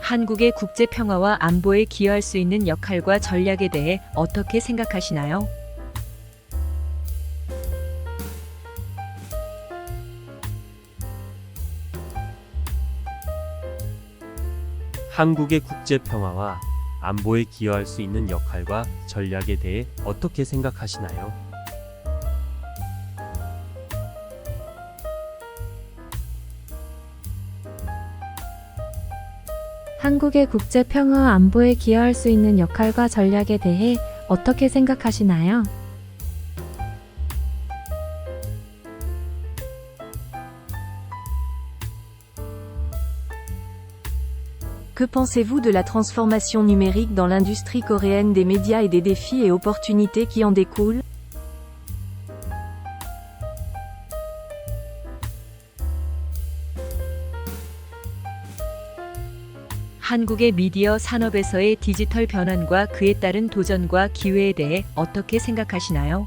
한국의 국제 평화와 안보에 기여할 수 있는 역할과 전략에 대해 어떻게 생각하시나요? 한국의 국제 평화와 안보에 기여할 수 있는 역할과 전략에 대해 어떻게 생각하시나요? 한국의 국제 평화 안보에 기여할 수 있는 역할과 전략에 대해 어떻게 생각하시나요? Que pensez-vous de la transformation numérique dans l'industrie coréenne des médias et des défis et opportunités qui en découlent? 한국의 미디어 산업에서의 디지털 변환과 그에 따른 도전과 기회에 대해 어떻게 생각하시나요?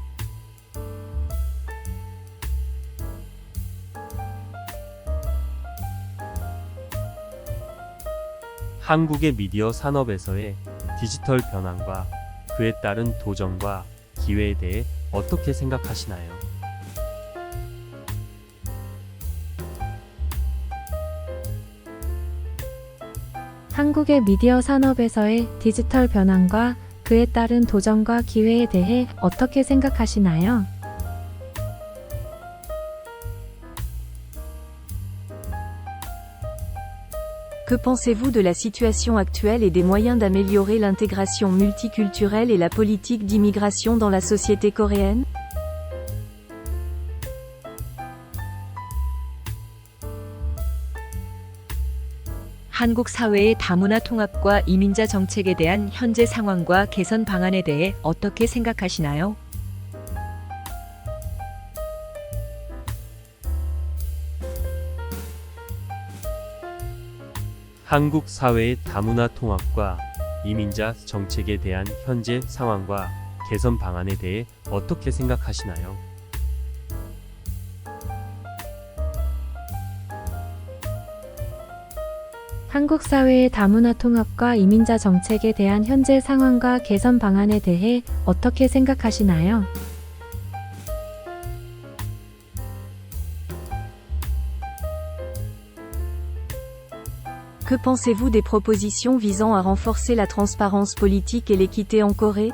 한국의 미디어 산업에서의 디지털 변환과 그에 따른 도전과 기회에 대해 어떻게 생각하시나요? 한국의 미디어 산업에서의 디지털 변환과 그에 따른 도전과 기회에 대해 어떻게 생각하시나요? Que Que pensez-vous de la situation actuelle et des moyens d'améliorer l'intégration multiculturelle et la politique d'immigration dans la société coréenne? 한국 사회의 다문화 통합과 이민자 정책에 대한 현재 상황과 개선 방안에 대해 어떻게 생각하시나요? 한국 사회의 다문화 통합과 이민자 정책에 대한 현재 상황과 개선 방안에 대해 어떻게 생각하시나요? 한국 사회의 다문화 통합과 이민자 정책에 대한 현재 상황과 개선 방안에 대해 어떻게 생각하시나요? Que pensez-vous des propositions visant à renforcer la transparence politique et l'équité en Corée?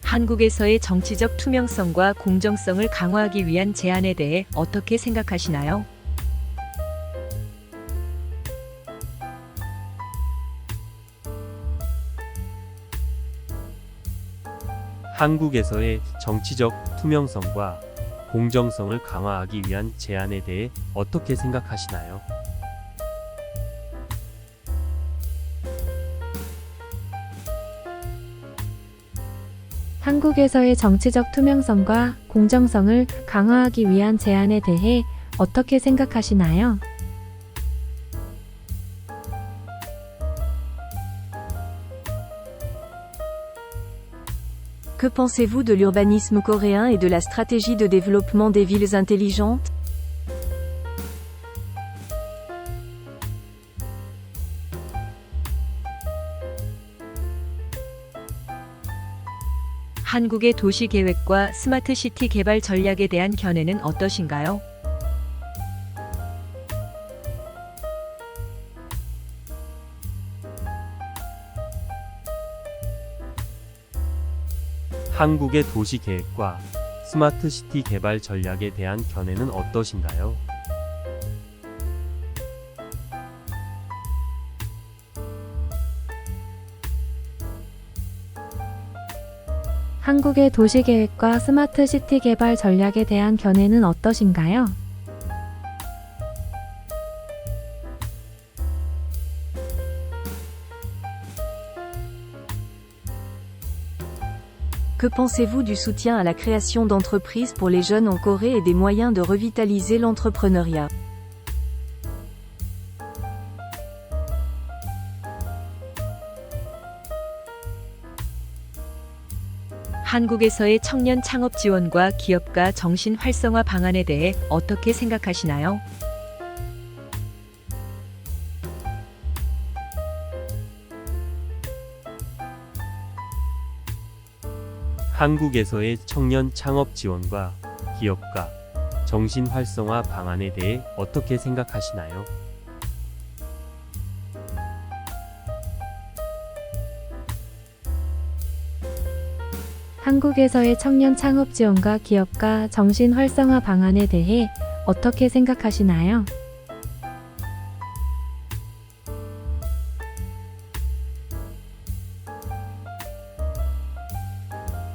한국에서의 정치적 투명성과 공정성을 강화하기 위한 제안에 대해 어떻게 생각하시나요? 한국에서의 정치적 투명성과 공정성을 강화하기 위한 제안에 대해 어떻게 생각하시나요? 한국에서의 정치적 투명성과 공정성을 강화하기 위한 제안에 대해 어떻게 생각하시나요? Que pensez-vous de l'urbanisme coréen et de la stratégie de développement des villes intelligentes? 한국의 도시 계획과 스마트 시티 개발 전략에 대한 견해는 어떠신가요? 한국의 도시 계획과 스마트 시티 개발 전략에 대한 견해는 어떠신가요? 한국의 도시계획과 스마트 시티 개발 전략에 대한 견해는 어떠신가요? Que pensez-vous du soutien à la création d'entreprises pour les jeunes en Corée et des moyens de revitaliser l'entrepreneuriat? 한국에서의 청년 창업 지원과 기업가 정신 활성화 방안에 대해 어떻게 생각하시나요? 한국에서의 청년 창업 지원과 기업가 정신 활성화 방안에 대해 어떻게 생각하시나요? 한국에서의 청년 창업 지원과 기업가 정신 활성화 방안에 대해 어떻게 생각하시나요?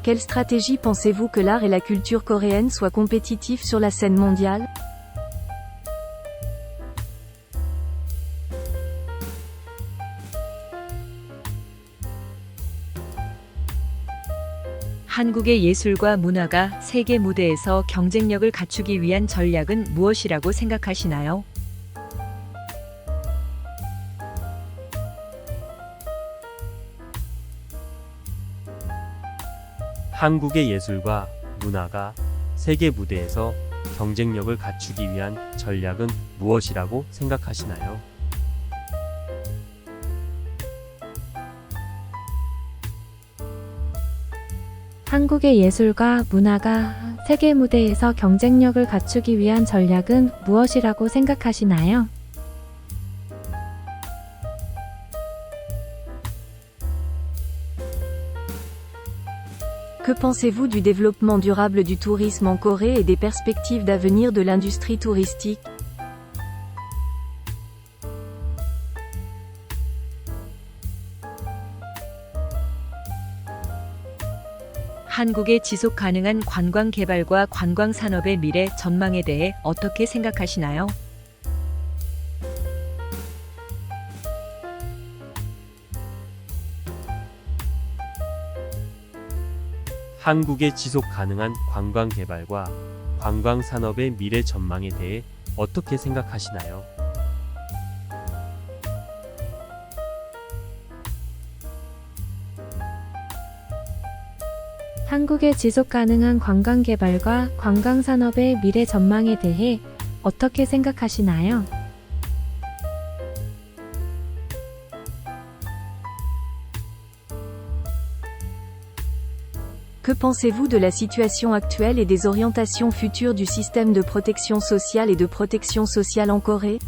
Quelle stratégie pensez-vous que l'art et la culture coréenne soient compétitifs sur la scène mondiale? 한국의 예술과 문화가 세계 무대에서 경쟁력을 갖추기 위한 전략은 무엇이라고 생각하시나요? 한국의 예술과 문화가 세계 무대에서 경쟁력을 갖추기 위한 전략은 무엇이라고 생각하시나요? 한국의 예술과 문화가 세계 무대에서 경쟁력을 갖추기 위한 전략은 무엇이라고 생각하시나요? Que Que pensez-vous du développement durable du tourisme en Corée et des perspectives d'avenir de l'industrie touristique? 한국의 지속 가능한 관광 개발과 관광 산업의 미래 전망에 대해 어떻게 생각하시나요? 한국의 지속 가능한 관광 개발과 관광 산업의 미래 전망에 대해 어떻게 생각하시나요? 한국의 지속 가능한 관광 개발과 관광 산업의 미래 전망에 대해 어떻게 생각하시나요? Que pensez-vous de la situation actuelle et des orientations futures du système de protection sociale et de protection sociale en Corée?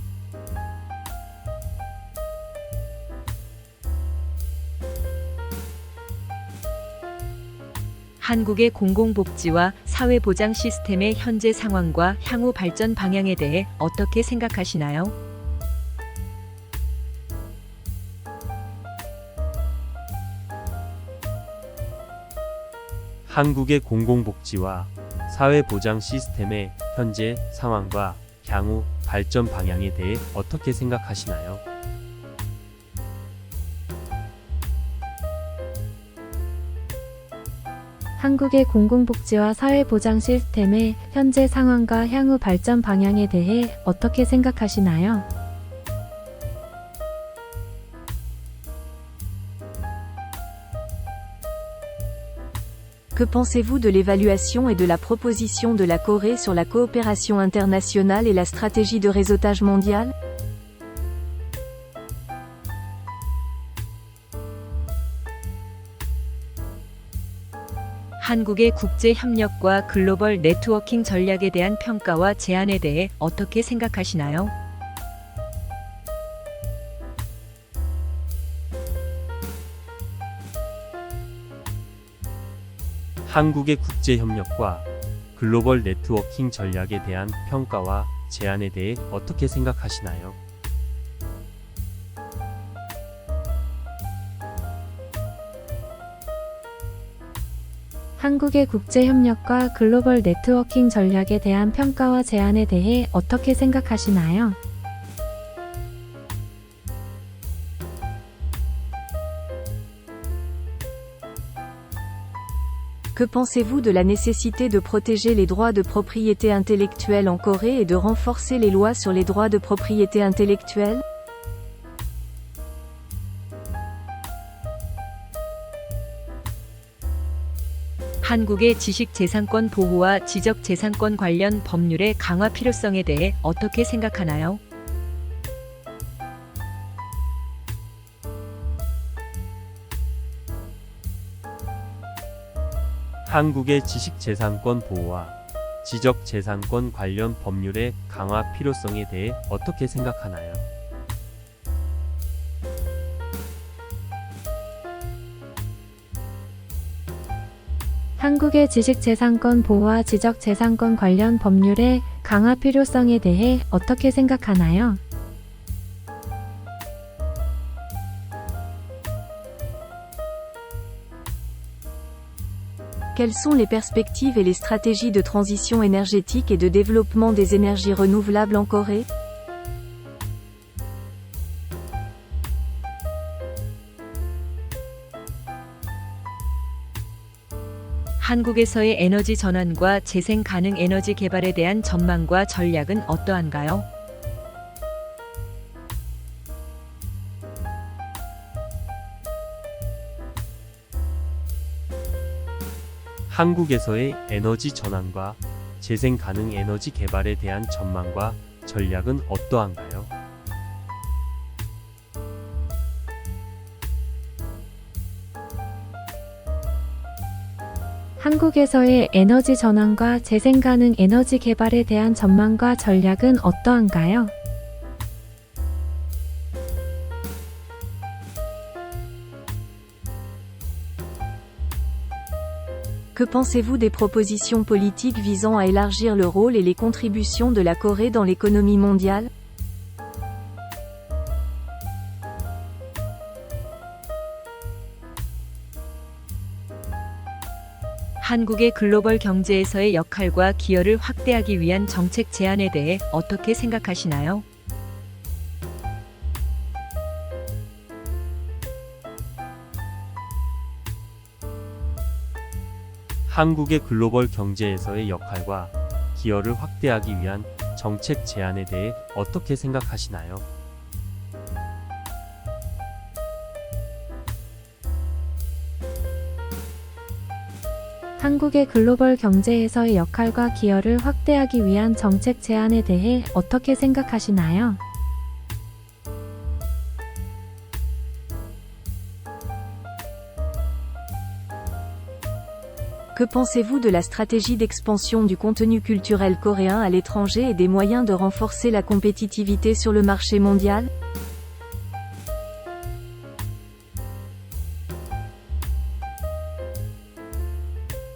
한국의 공공복지와 사회보장 시스템의 현재 상황과 향후 발전 방향에 대해 어떻게 생각하시나요? 한국의 공공복지와 사회보장 시스템의 현재 상황과 향후 발전 방향에 대해 어떻게 생각하시나요? 한국의 공공복지와 사회보장 시스템의 현재 상황과 향후 발전 방향에 대해 어떻게 생각하시나요? Que pensez-vous de l'évaluation et de la proposition de la Corée sur la coopération internationale et la stratégie de réseautage mondial? 한국의 국제 협력과 글로벌 네트워킹 전략에 대한 평가와 제안에 대해 어떻게 생각하시나요? 한국의 국제 협력과 글로벌 네트워킹 전략에 대한 평가와 제안에 대해 어떻게 생각하시나요? 한국의 국제 협력과 글로벌 네트워킹 전략에 대한 평가와 제안에 대해 어떻게 생각하시나요? Que pensez-vous de la nécessité de protéger les droits de propriété intellectuelle en Corée et de renforcer les lois sur les droits de propriété intellectuelle? 한국의 지식재산권 보호와 지적재산권 관련 법률의 강화 필요성에 대해 어떻게 생각하나요? 한국의 지식재산권 보호와 지적재산권 관련 법률의 강화 필요성에 대해 어떻게 생각하나요? 한국의 지식재산권 보호와 지적재산권 관련 법률의 강화 필요성에 대해 어떻게 생각하나요? Quelles sont les perspectives et les stratégies de transition énergétique et de développement des énergies renouvelables en Corée? 한국에서의 에너지 전환과 재생 가능 에너지 개발에 대한 전망과 전략은 어떠한가요? 한국에서의 에너지 전환과 재생 가능 에너지 개발에 대한 전망과 전략은 어떠한가요? 한국에서의 에너지 전환과 재생 가능 에너지 개발에 대한 전망과 전략은 어떠한가요? Que Que pensez-vous des propositions politiques visant à élargir le rôle et les contributions de la Corée dans l'économie mondiale? 한국의 글로벌 경제에서의 역할과 기여를 확대하기 위한 정책 제안에 대해 어떻게 생각하시나요? 한국의 글로벌 경제에서의 역할과 기여를 확대하기 위한 정책 제안에 대해 어떻게 생각하시나요? 한국의 글로벌 경제에서의 역할과 기여를 확대하기 위한 정책 제안에 대해 어떻게 생각하시나요? Que pensez-vous de la stratégie d'expansion du contenu culturel coréen à l'étranger et des moyens de renforcer la compétitivité sur le marché mondial?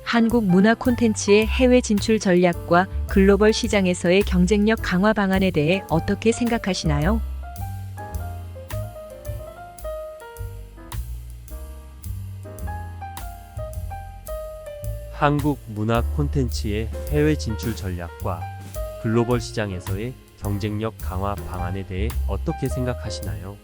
한국 문화 콘텐츠의 해외 진출 전략과 글로벌 시장에서의 경쟁력 강화 방안에 대해 어떻게 생각하시나요? 한국 문화 콘텐츠의 해외 진출 전략과 글로벌 시장에서의 경쟁력 강화 방안에 대해 어떻게 생각하시나요?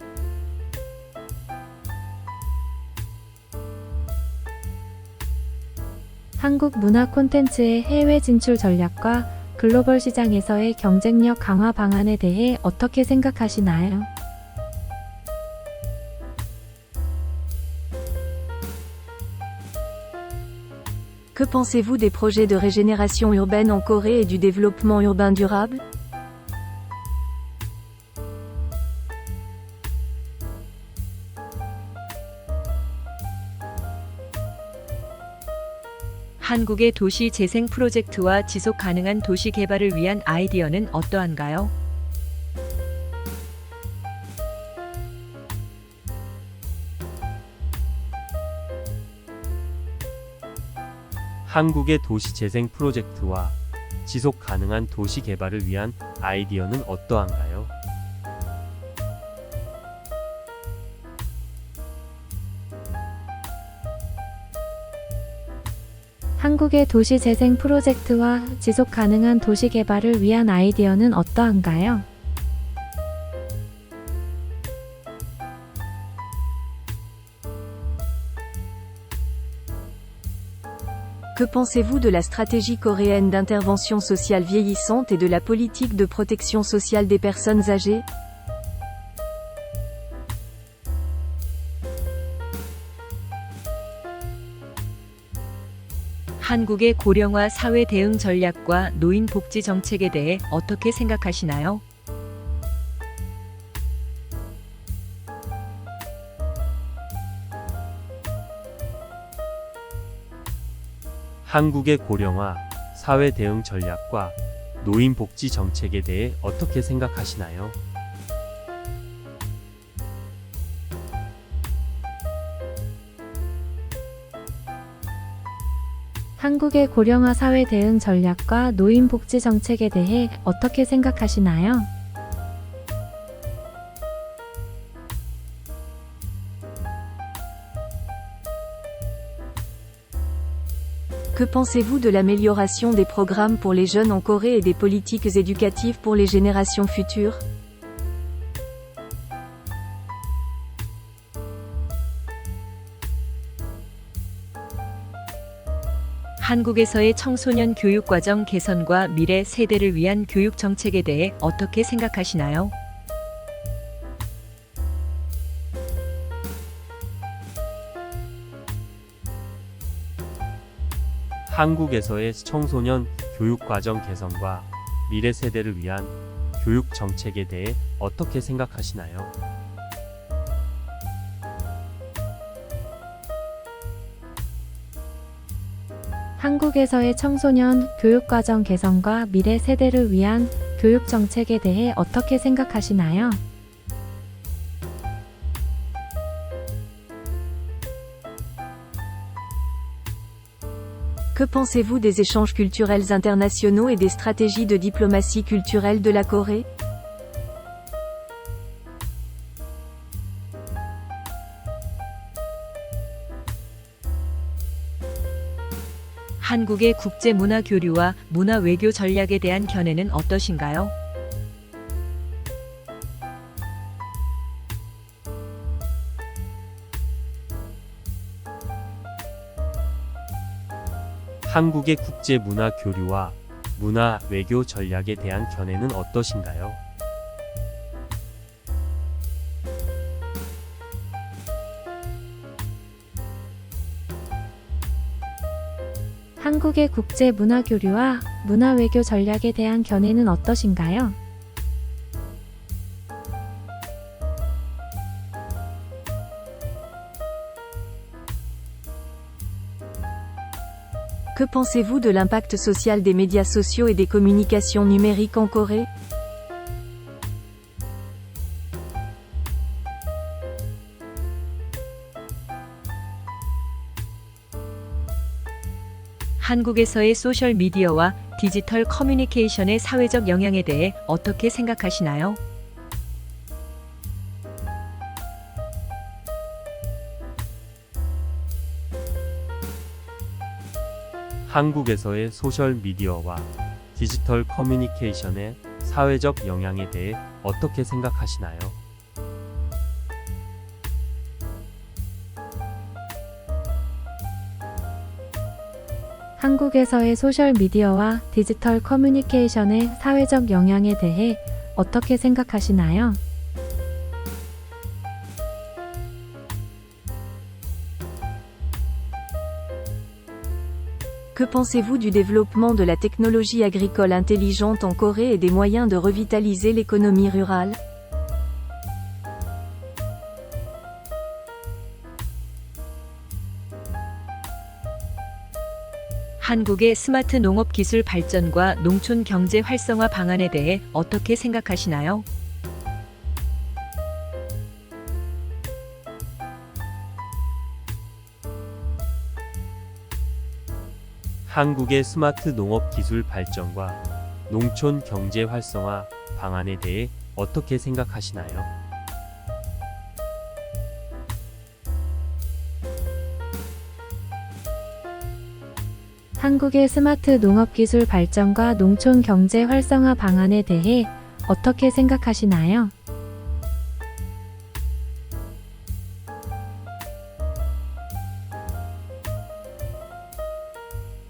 한국 문화 콘텐츠의 해외 진출 전략과 글로벌 시장에서의 경쟁력 강화 방안에 대해 어떻게 생각하시나요? Que pensez-vous des projets de régénération urbaine en Corée et du développement urbain durable? 한국의 도시 재생 프로젝트와 지속 가능한 도시 개발을 위한 아이디어는 어떠한가요? 한국의 도시 재생 프로젝트와 지속 가능한 도시 개발을 위한 아이디어는 어떠한가요? 한국의 도시 재생 프로젝트와 지속 가능한 도시 개발을 위한 아이디어는 어떠한가요? Que pensez-vous de la stratégie coréenne d'intervention sociale vieillissante et de la politique de protection sociale des personnes âgées? 한국의 고령화 사회 대응 전략과 노인 복지 정책에 대해 어떻게 생각하시나요? 한국의 고령화 사회 대응 전략과 노인 복지 정책에 대해 어떻게 생각하시나요? 한국의 고령화 사회 대응 전략과 노인 복지 정책에 대해 어떻게 생각하시나요? Que pensez-vous de l'amélioration des programmes pour les jeunes en Corée et des politiques éducatives pour les générations futures? 한국에서의 청소년 교육 과정 개선과 미래 세대를 위한 교육 정책에 대해 어떻게 생각하시나요? 한국에서의 청소년 교육 과정 개선과 미래 세대를 위한 교육 정책에 대해 어떻게 생각하시나요? 한국에서의 청소년 교육 과정 개선과 미래 세대를 위한 교육 정책에 대해 어떻게 생각하시나요? Que Que pensez-vous des échanges culturels internationaux et des stratégies de diplomatie culturelle de la Corée? 한국의 국제 문화 교류와 문화 외교 전략에 대한 견해는 어떠신가요? 한국의 국제 문화 교류와 문화 외교 전략에 대한 견해는 어떠신가요? 한국의 국제 문화 교류와 문화 외교 전략에 대한 견해는 어떠신가요? Que pensez-vous de l'impact social des médias sociaux et des communications numériques en Corée? 한국에서의 소셜 미디어와 디지털 커뮤니케이션의 사회적 영향에 대해 어떻게 생각하시나요? 한국에서의 소셜 미디어와 디지털 커뮤니케이션의 사회적 영향에 대해 어떻게 생각하시나요? 한국에서의 소셜 미디어와 디지털 커뮤니케이션의 사회적 영향에 대해 어떻게 생각하시나요? Que pensez-vous du développement de la technologie agricole intelligente en Corée et des moyens de revitaliser l'économie rurale? 한국의 스마트 농업 기술 발전과 농촌 경제 활성화 방안에 대해 어떻게 생각하시나요? 한국의 스마트 농업 기술 발전과 농촌 경제 활성화 방안에 대해 어떻게 생각하시나요? 한국의 스마트 농업 기술 발전과 농촌 경제 활성화 방안에 대해 어떻게 생각하시나요?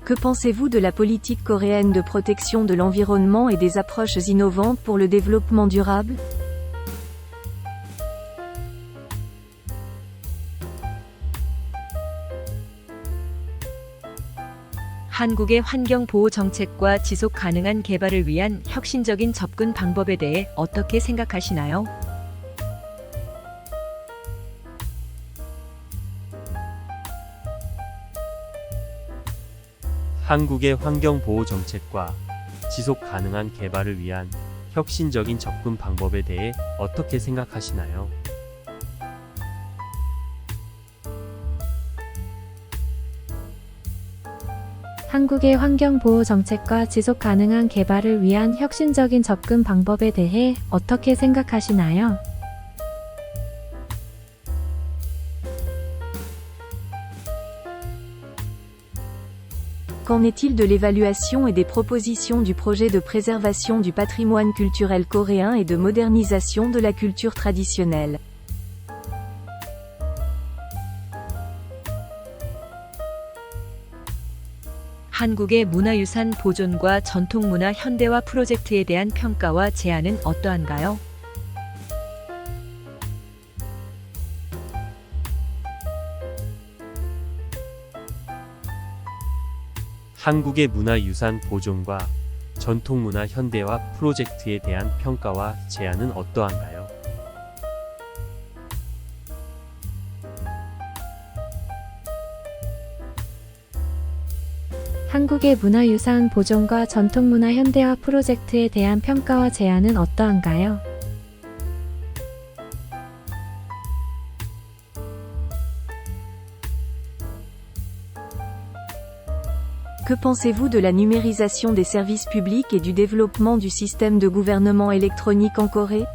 Que pensez-vous de la politique coréenne de protection de l'environnement et des approches innovantes pour le développement durable? 한국의 환경 보호 정책과 지속 가능한 개발을 위한 혁신적인 접근 방법에 대해 어떻게 생각하시나요? 한국의 환경 보호 정책과 지속 가능한 개발을 위한 혁신적인 접근 방법에 대해 어떻게 생각하시나요? 한국의 환경 보호 정책과 지속 가능한 개발을 위한 혁신적인 접근 방법에 대해 어떻게 생각하시나요? Qu'en est-il de l'évaluation et des propositions du projet de préservation du patrimoine culturel coréen et de modernisation de la culture traditionnelle? 한국의 문화유산 보존과 전통문화 현대화 프로젝트에 대한 평가와 제안은 어떠한가요? 한국의 문화유산 보존과 전통문화 현대화 프로젝트에 대한 평가와 제안은 어떠한가요? 한국의 문화유산 보존과 전통문화 현대화 프로젝트에 대한 평가와 제안은 어떠한가요? Que Que pensez-vous de la numérisation des services publics et du développement du système de gouvernement électronique en Corée?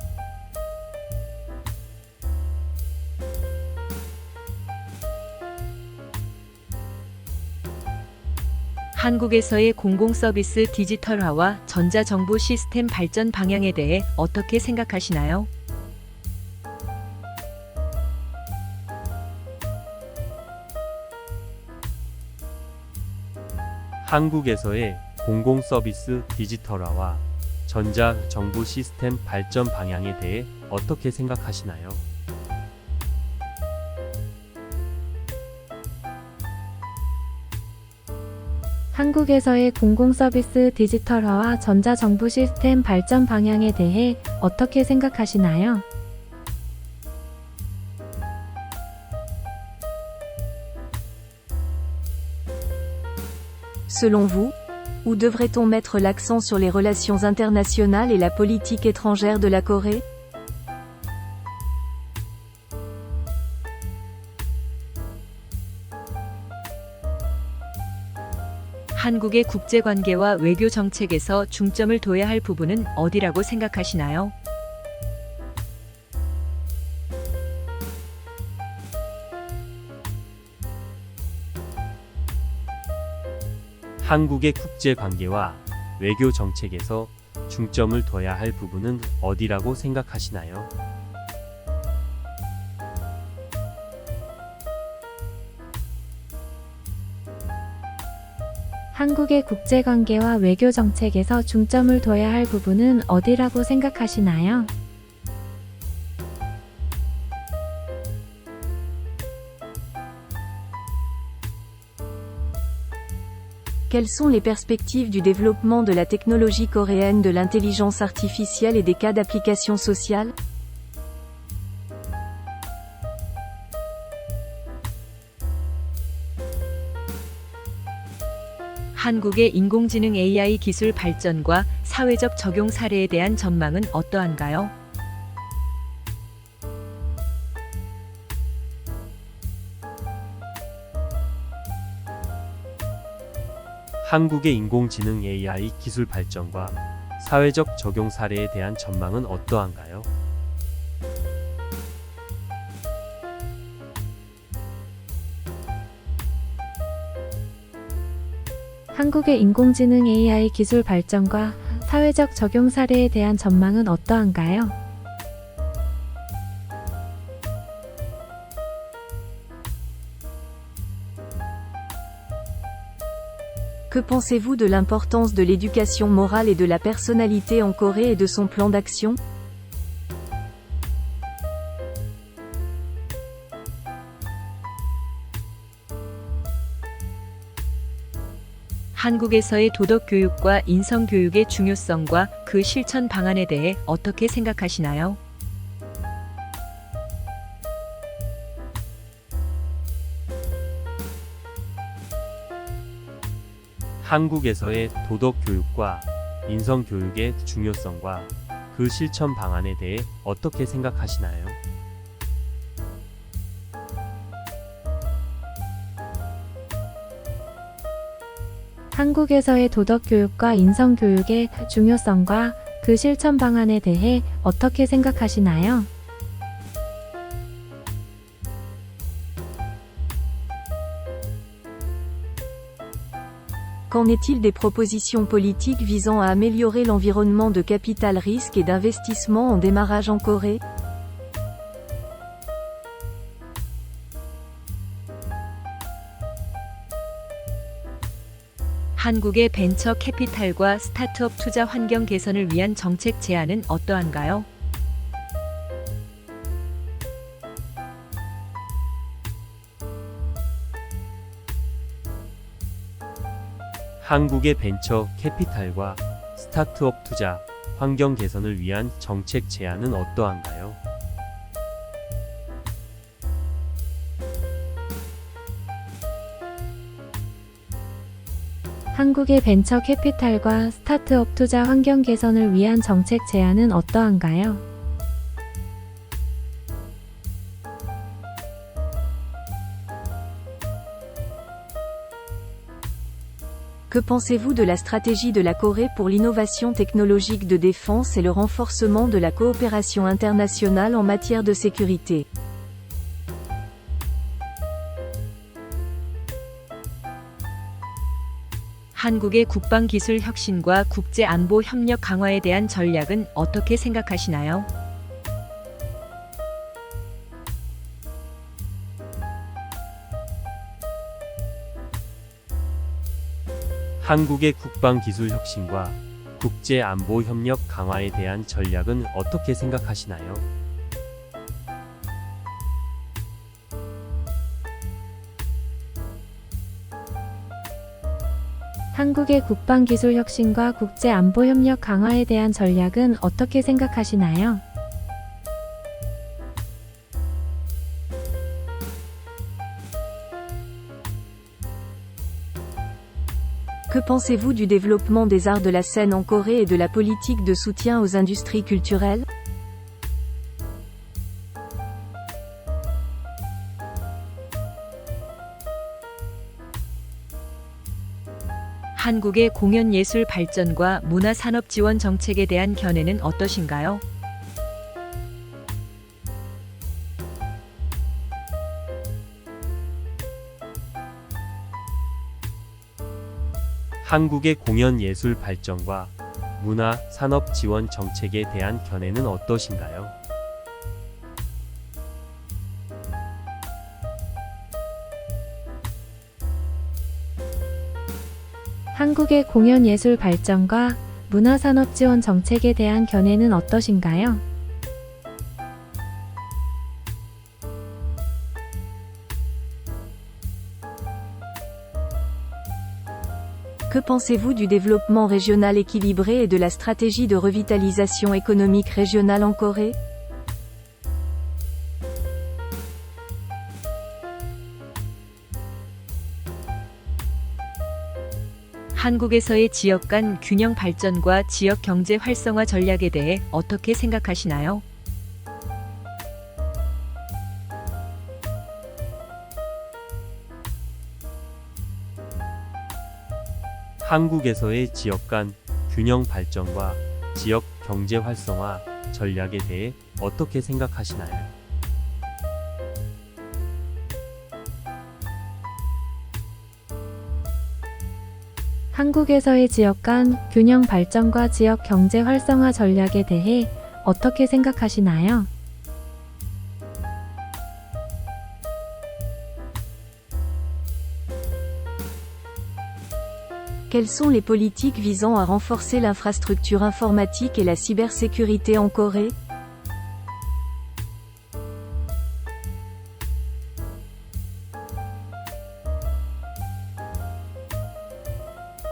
한국에서의 공공서비스 디지털화와 전자정보 시스템 발전 방향에 대해 어떻게 생각하시나요? 한국에서의 공공서비스 디지털화와 전자정부 시스템 발전 방향에 대해 어떻게 생각하시나요? 한국에서의 공공서비스 디지털화와 전자정부 시스템 발전 방향에 대해 어떻게 생각하시나요? Selon vous, où devrait-on mettre l'accent sur les relations internationales et la politique étrangère de la Corée? 한국의 국제관계와 외교 정책에서 중점을 둬야 할 부분은 어디라고 생각하시나요? 한국의 국제관계와 외교 정책에서 중점을 둬야 할 부분은 어디라고 생각하시나요? 한국의 국제관계와 외교 정책에서 중점을 둬야 할 부분은 어디라고 생각하시나요? Quelles sont les perspectives du développement de la technologie coréenne de l'intelligence artificielle et des cas d'application sociale? 한국의 인공지능 AI 기술 발전과 사회적 적용 사례에 대한 전망은 어떠한가요? 한국의 인공지능 AI 기술 발전과 사회적 적용 사례에 대한 전망은 어떠한가요? 한국의 인공지능 AI 기술 발전과 사회적 적용 사례에 대한 전망은 어떠한가요? Que pensez-vous de l'importance de l'éducation morale et de la personnalité en Corée et de son plan d'action? 한국에서의 도덕 교육과 인성 교육의 중요성과 그 실천 방안에 대해 어떻게 생각하시나요? 한국에서의 도덕 교육과 인성 교육의 중요성과 그 실천 방안에 대해 어떻게 생각하시나요? 한국에서의 도덕 교육과 인성 교육의 중요성과 그 실천 방안에 대해 어떻게 생각하시나요? Qu'en est-il des propositions politiques visant à améliorer l'environnement de capital risque et d'investissement en démarrage en Corée? 한국의 벤처 캐피탈과 스타트업 투자 환경 개선을 위한 정책 제안은 어떠한가요? 한국의 벤처 캐피탈과 스타트업 투자 환경 개선을 위한 정책 제안은 어떠한가요? 한국의 벤처 캐피탈과 스타트업 투자 환경 개선을 위한 정책 제안은 어떠한가요? Que Que pensez-vous de la stratégie de la Corée pour l'innovation technologique de défense et le renforcement de la coopération internationale en matière de sécurité? 한국의 국방기술 혁신과 국제 안보 협력 강화에 대한 전략은 어떻게 생각하시나요? 한국의 국방 기술 혁신과 국제 안보 협력 강화에 대한 전략은 어떻게 생각하시나요? 한국의 국방기술 혁신과 국제 안보 협력 강화에 대한 전략은 어떻게 생각하시나요? Que pensez-vous du développement des arts de la scène en Corée et de la politique de soutien aux industries culturelles? 한국의 공연 예술 발전과 문화 산업 지원 정책에 대한 견해는 어떠신가요? 한국의 공연 예술 발전과 문화 산업 지원 정책에 대한 견해는 어떠신가요? 한국의 공연 예술 발전과 문화 산업 지원 정책에 대한 견해는 어떠신가요? Que pensez-vous du développement régional équilibré et de la stratégie de revitalisation économique régionale en Corée? 한국에서의 지역 간 균형 발전과 지역 경제 활성화 전략에 대해 어떻게 생각하시나요? 한국에서의 지역 간 균형 발전과 지역 경제 활성화 전략에 대해 어떻게 생각하시나요? 한국에서의 지역 간 균형 발전과 지역 경제 활성화 전략에 대해 어떻게 생각하시나요? Quelles sont les politiques visant à renforcer l'infrastructure informatique et la cybersécurité en Corée?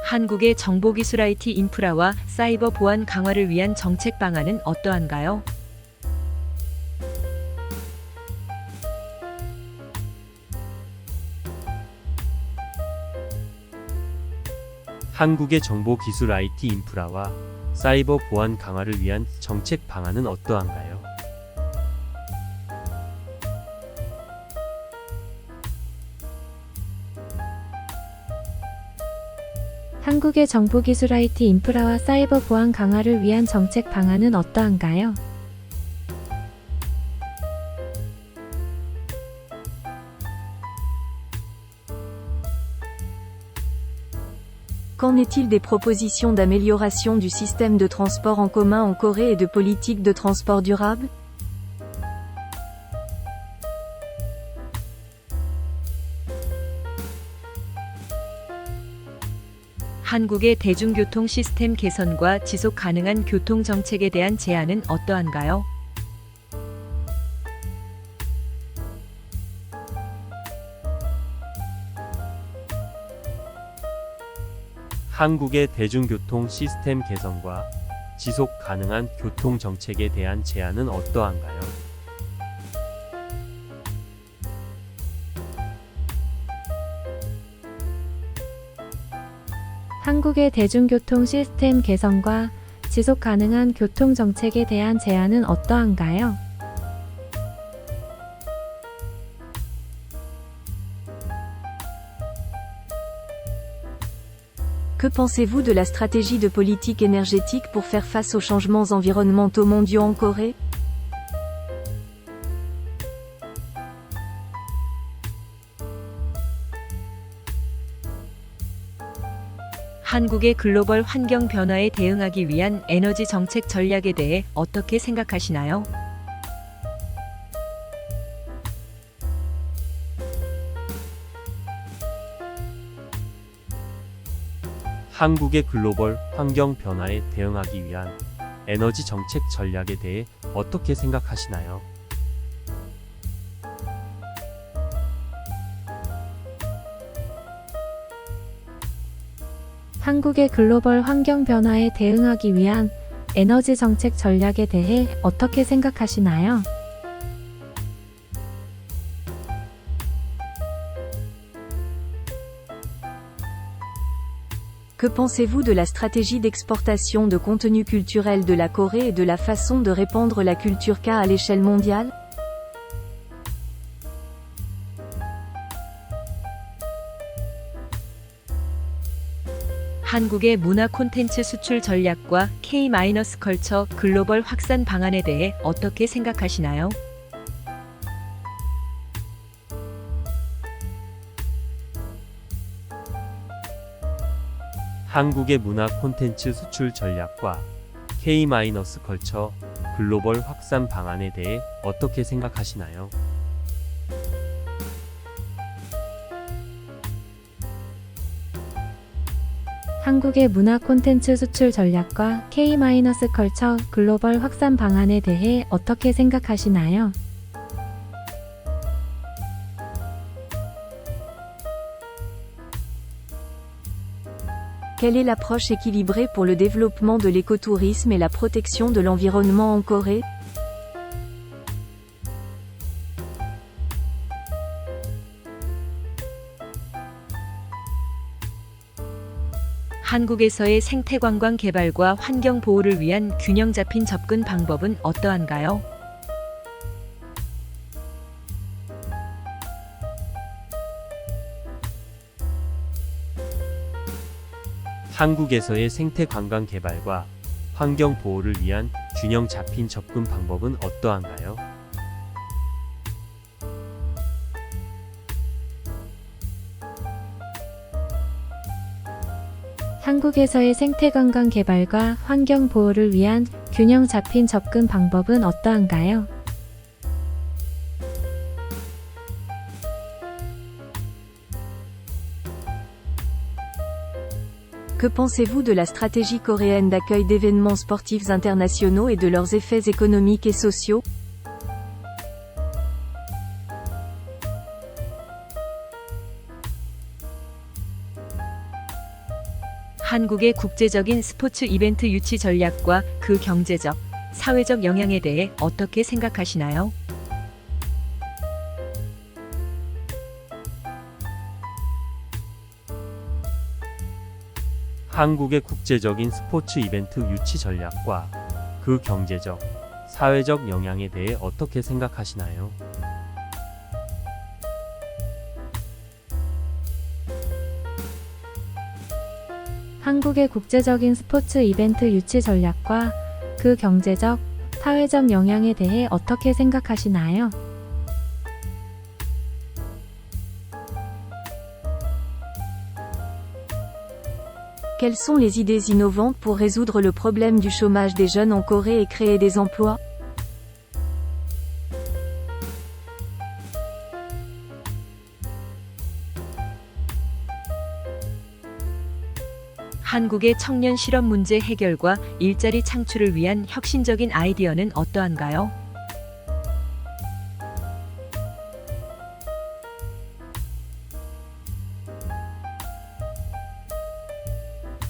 한국의 정보기술 IT 인프라와 사이버 보안 강화를 위한 정책 방안은 어떠한가요? 한국의 정보기술 IT 인프라와 사이버 보안 강화를 위한 정책 방안은 어떠한가요? 한국의 정보기술 IT 인프라와 사이버 보안 강화를 위한 정책 방안은 어떠한가요? Qu'en est-il des propositions d'amélioration du système de transport en commun en Corée et de politique de transport durable? 한국의 대중교통 시스템 개선과 지속 가능한 교통 정책에 대한 제안은 어떠한가요? 한국의 대중교통 시스템 개선과 지속 가능한 교통 정책에 대한 제안은 어떠한가요? 한국의 대중교통 시스템 개선과 지속 가능한 교통 정책에 대한 제안은 어떠한가요? Que Que pensez-vous de la stratégie de politique énergétique pour faire face aux changements environnementaux mondiaux en Corée? 한국의 글로벌 환경 변화에 대응하기 위한 에너지 정책 전략에 대해 어떻게 생각하시나요? 한국의 글로벌 환경 변화에 대응하기 위한 에너지 정책 전략에 대해 어떻게 생각하시나요? 한국의 글로벌 환경 변화에 대응하기 위한 에너지 정책 전략에 대해 어떻게 생각하시나요? Que pensez-vous de la stratégie d'exportation de contenu culturel de la Corée et de la façon de répandre la culture K à l'échelle mondiale? 한국의 문화 콘텐츠 수출 전략과 K-컬처 글로벌 확산 방안에 대해 어떻게 생각하시나요? 한국의 문화 콘텐츠 수출 전략과 K-컬처 글로벌 확산 방안에 대해 어떻게 생각하시나요? 한국의 문화 콘텐츠 수출 전략과 K-컬처 글로벌 확산 방안에 대해 어떻게 생각하시나요? Quelle est l'approche équilibrée pour le développement de l'écotourisme et la protection de l'environnement en Corée? 한국에서의 생태관광 개발과 환경 보호를 위한 균형 잡힌 접근 방법은 어떠한가요? 한국에서의 생태 관광 개발과 환경 보호를 위한 균형 잡힌 접근 방법은 어떠한가요? 한국에서의 생태관광 개발과 환경 보호를 위한 균형 잡힌 접근 방법은 어떠한가요? Que pensez-vous de la stratégie coréenne d'accueil d'événements sportifs internationaux et de leurs effets économiques et sociaux? 한국의 국제적인 스포츠 이벤트 유치 전략과 그 경제적, 사회적 영향에 대해 어떻게 생각하시나요? 한국의 국제적인 스포츠 이벤트 유치 전략과 그 경제적, 사회적 영향에 대해 어떻게 생각하시나요? 한국의 국제적인 스포츠 이벤트 유치 전략과 그 경제적, 사회적 영향에 대해 어떻게 생각하시나요? Quelles sont les idées innovantes pour résoudre le problème du chômage des jeunes en Corée et créer des emplois? 한국의 청년 실업 문제 해결과 일자리 창출을 위한 혁신적인 아이디어는 어떠한가요?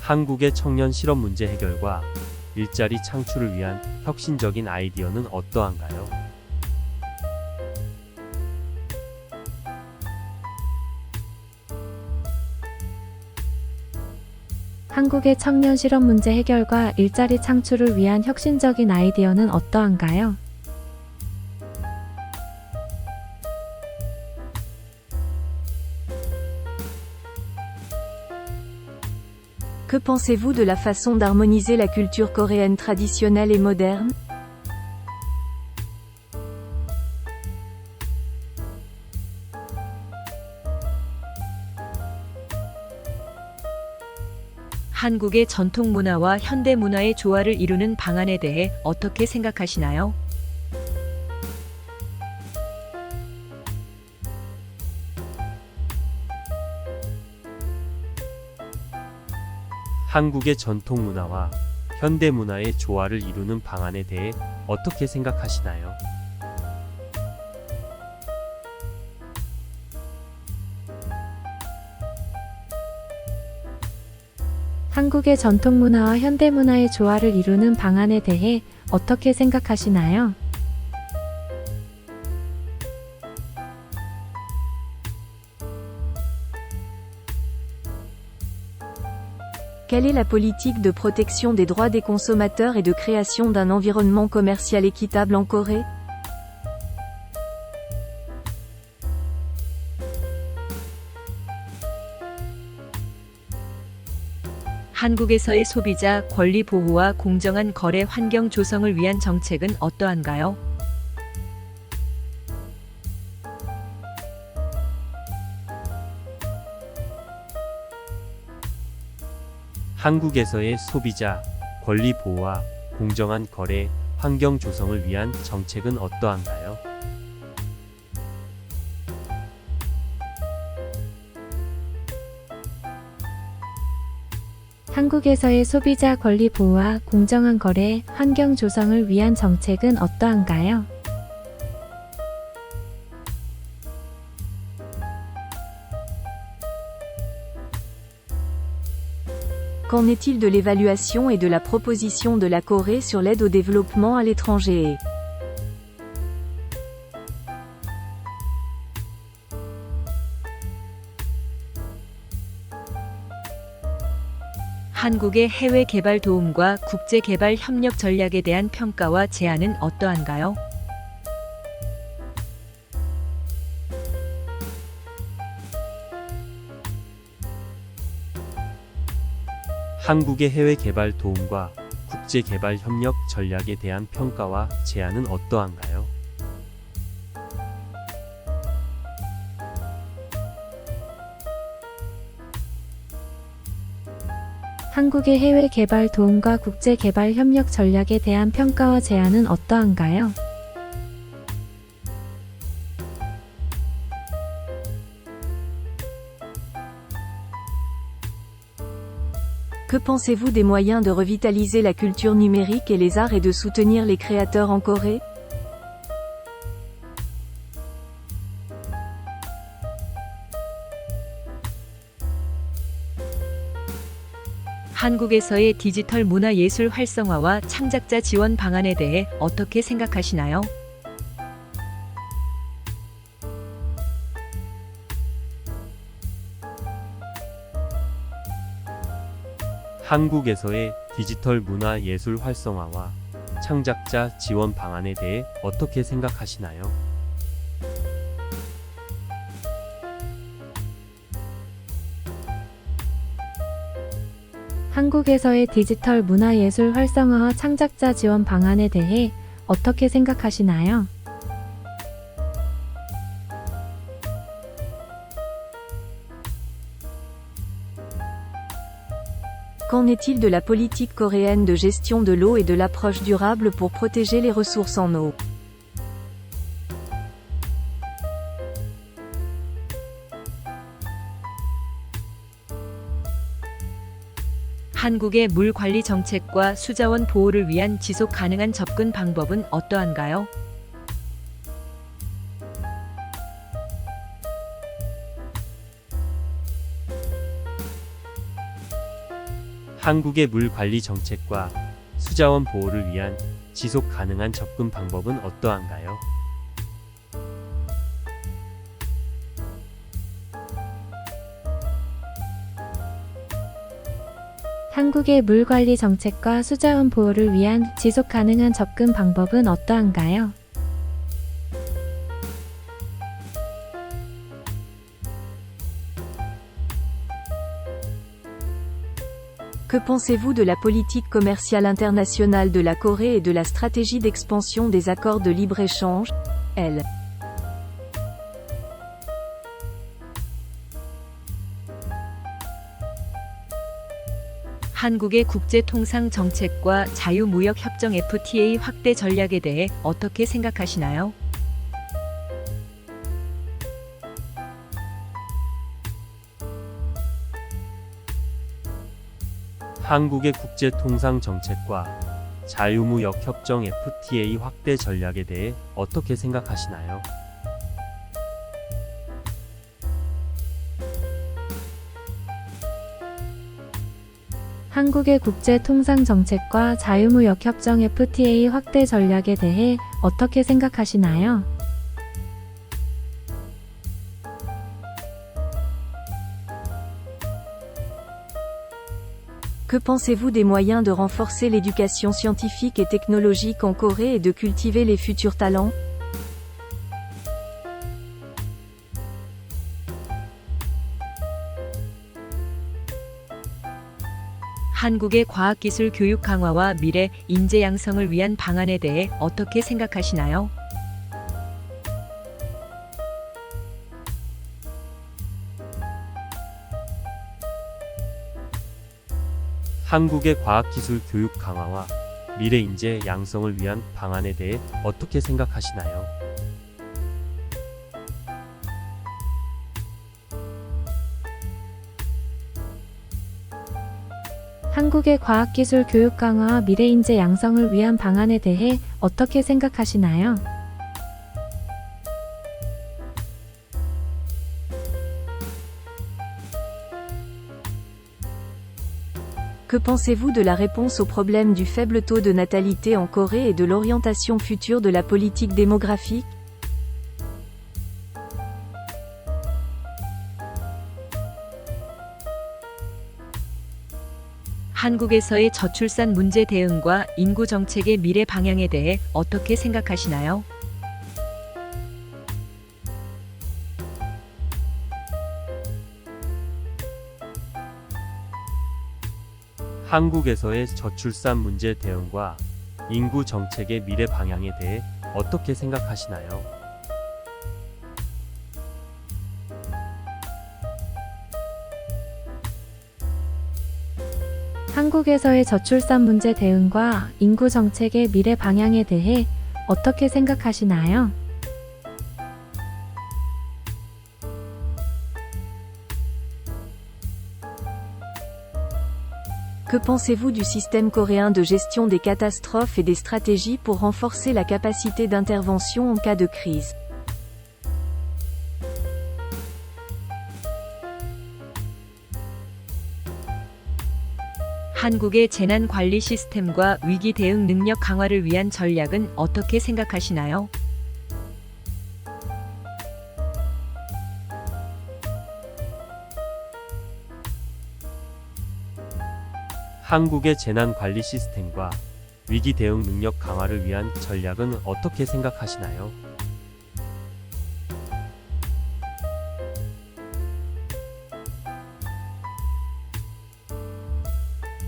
한국의 청년 실업 문제 해결과 일자리 창출을 위한 혁신적인 아이디어는 어떠한가요? 한국의 청년 실업 문제 해결과 일자리 창출을 위한 혁신적인 아이디어는 어떠한가요? Que Que pensez-vous de la façon d'harmoniser la culture coréenne traditionnelle et moderne? 한국의 전통 문화와 현대 문화의 조화를 이루는 방안에 대해 어떻게 생각하시나요? 한국의 전통 문화와 현대 문화의 조화를 이루는 방안에 대해 어떻게 생각하시나요? 한국의 전통 문화와 현대 문화의 조화를 이루는 방안에 대해 어떻게 생각하시나요? Quelle est la politique de protection des droits des consommateurs et de création d'un environnement commercial équitable en Corée? 한국에서의 소비자 권리 보호와 공정한 거래 환경 조성을 위한 정책은 어떠한가요? 한국에서의 소비자 권리 보호와 공정한 거래 환경 조성을 위한 정책은 어떠한가요? 한국에서의 소비자 권리 보호와 공정한 거래 환경 조성을 위한 정책은 어떠한가요? Qu'en est-il de l'évaluation et de la proposition de la Corée sur l'aide au développement à l'étranger? 한국의 해외 개발 도움과 국제 개발 협력 전략에 대한 평가와 제안은 어떠한가요? 한국의 해외 개발 도움과 국제 개발 협력 전략에 대한 평가와 제안은 어떠한가요? 한국의 해외 개발 도움과 국제 개발 협력 전략에 대한 평가와 제안은 어떠한가요? Que pensez-vous des moyens de revitaliser la culture numérique et les arts et de soutenir les créateurs en Corée? 한국에서의 디지털 문화 예술 활성화와 창작자 지원 방안에 대해 어떻게 생각하시나요? 한국에서의 디지털 문화 예술 활성화와 창작자 지원 방안에 대해 어떻게 생각하시나요? 한국에서의 디지털 문화 예술 활성화와 창작자 지원 방안에 대해 어떻게 생각하시나요? Qu'en est-il de la politique coréenne de gestion de l'eau et de l'approche durable pour protéger les ressources en eau? 한국의 물 관리 정책과 수자원 보호를 위한 지속 가능한 접근 방법은 어떠한가요? 한국의 물 관리 정책과 수자원 보호를 위한 지속 가능한 접근 방법은 어떠한가요? 한국의 물 관리 정책과 수자원 보호를 위한 지속 가능한 접근 방법은 어떠한가요? Que Que pensez-vous de la politique commerciale internationale de la Corée et de la stratégie d'expansion des accords de libre-échange? L. 한국의 국제통상 정책과 자유무역협정 FTA 확대 전략에 대해 어떻게 생각하시나요? 한국의 국제통상 정책과 자유무역 협정 FTA 확대 전략에 대해 어떻게 생각하시나요? 한국의 국제통상정책과 자유무역협정 FTA 확대 전략에 대해 어떻게 생각하시나요? Que pensez-vous des moyens de renforcer l'éducation scientifique et technologique en Corée et de cultiver les futurs talents? 한국의 과학기술 교육 강화와 미래 인재 양성을 위한 방안에 대해 어떻게 생각하시나요? 한국의 과학기술 교육 강화와 미래 인재 양성을 위한 방안에 대해 어떻게 생각하시나요? 한국의 과학기술 교육 강화와 미래인재 양성을 위한 방안에 대해 어떻게 생각하시나요? Que pensez-vous de la réponse au problème du faible taux de natalité en Corée et de l'orientation future de la politique démographique? 한국에서의 저출산 문제 대응과 인구 정책의 미래 방향에 대해 어떻게 생각하시나요? 한국에서의 저출산 문제 대응과 인구 정책의 미래 방향에 대해 어떻게 생각하시나요? 한국에서의 저출산 문제 대응과 인구 정책의 미래 방향에 대해 어떻게 생각하시나요? Que pensez-vous du système coréen de gestion des catastrophes et des stratégies pour renforcer la capacité d'intervention en cas de crise? 한국의 재난 관리 시스템과 위기 대응 능력 강화를 위한 전략은 어떻게 생각하시나요? 한국의 재난 관리 시스템과 위기 대응 능력 강화를 위한 전략은 어떻게 생각하시나요?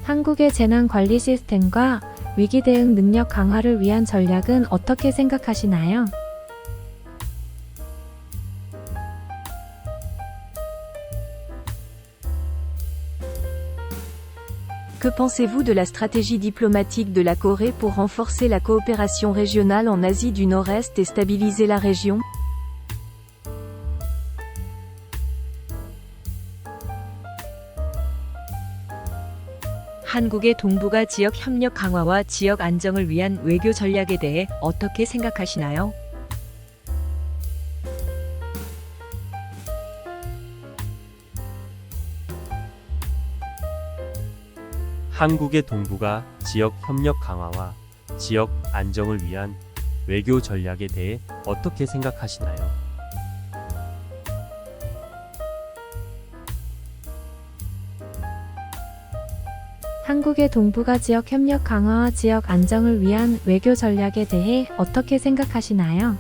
한국의 재난 관리 시스템과 위기 대응 능력 강화를 위한 전략은 어떻게 생각하시나요? Que pensez-vous de la stratégie diplomatique de la Corée pour renforcer la coopération régionale en Asie du Nord-Est et stabiliser la région? 한국의 동북아 지역 협력 강화와 지역 안정을 위한 외교 전략에 대해 어떻게 생각하시나요? 한국의 동북아 지역 협력 강화와 지역 안정을 위한 외교 전략에 대해 어떻게 생각하시나요? 한국의 동북아 지역 협력 강화와 지역 안정을 위한 외교 전략에 대해 어떻게 생각하시나요?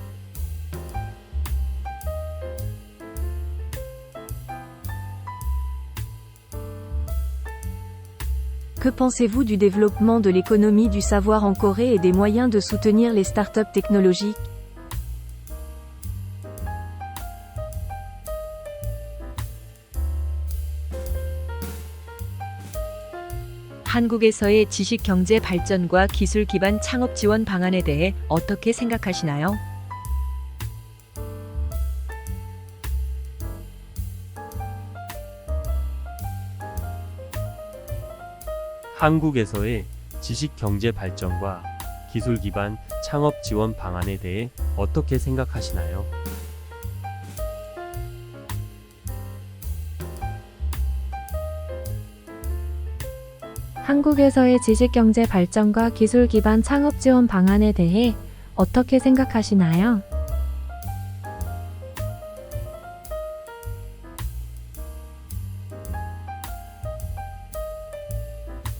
Que Que pensez-vous du développement de l'économie du savoir en Corée et des moyens de soutenir les startups technologiques? 한국에서의 지식 경제 발전과 기술 기반 창업 지원 방안에 대해 어떻게 생각하시나요? 한국에서의 지식 경제 발전과 기술 기반 창업 지원 방안에 대해 어떻게 생각하시나요? 한국에서의 지식경제 발전과 기술 기반 창업 지원 방안에 대해 어떻게 생각하시나요?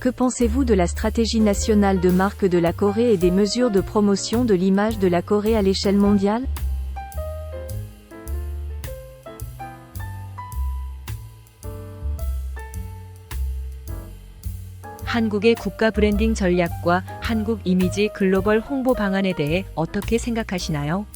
Que pensez-vous de la stratégie nationale de marque de la Corée et des mesures de promotion de l'image de la Corée à l'échelle mondiale? 한국의 국가 브랜딩 전략과 한국 이미지 글로벌 홍보 방안에 대해 어떻게 생각하시나요?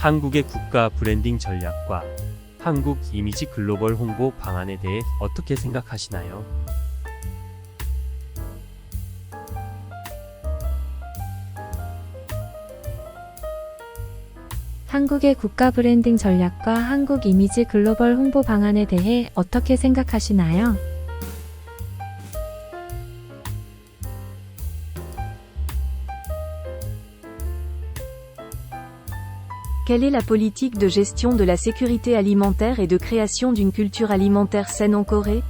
한국의 국가 브랜딩 전략과 한국 이미지 글로벌 홍보 방안에 대해 어떻게 생각하시나요? 한국의 국가 브랜딩 전략과 한국 이미지 글로벌 홍보 방안에 대해 어떻게 생각하시나요? Quelle est la politique de gestion de la sécurité alimentaire et de création d'une culture alimentaire saine en Corée?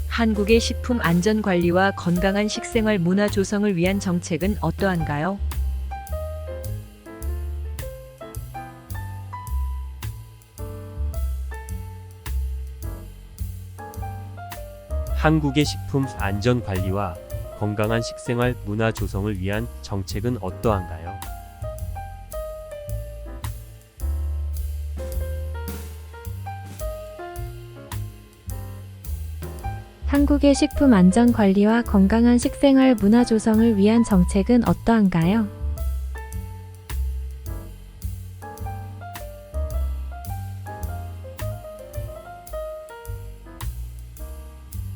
한국의 식품 안전 관리와 건강한 식생활 문화 조성을 위한 정책은 어떠한가요? 한국의 식품 안전 관리와 건강한 식생활 문화 조성을 위한 정책은 어떠한가요? 한국의 식품 안전 관리와 건강한 식생활 문화 조성을 위한 정책은 어떠한가요?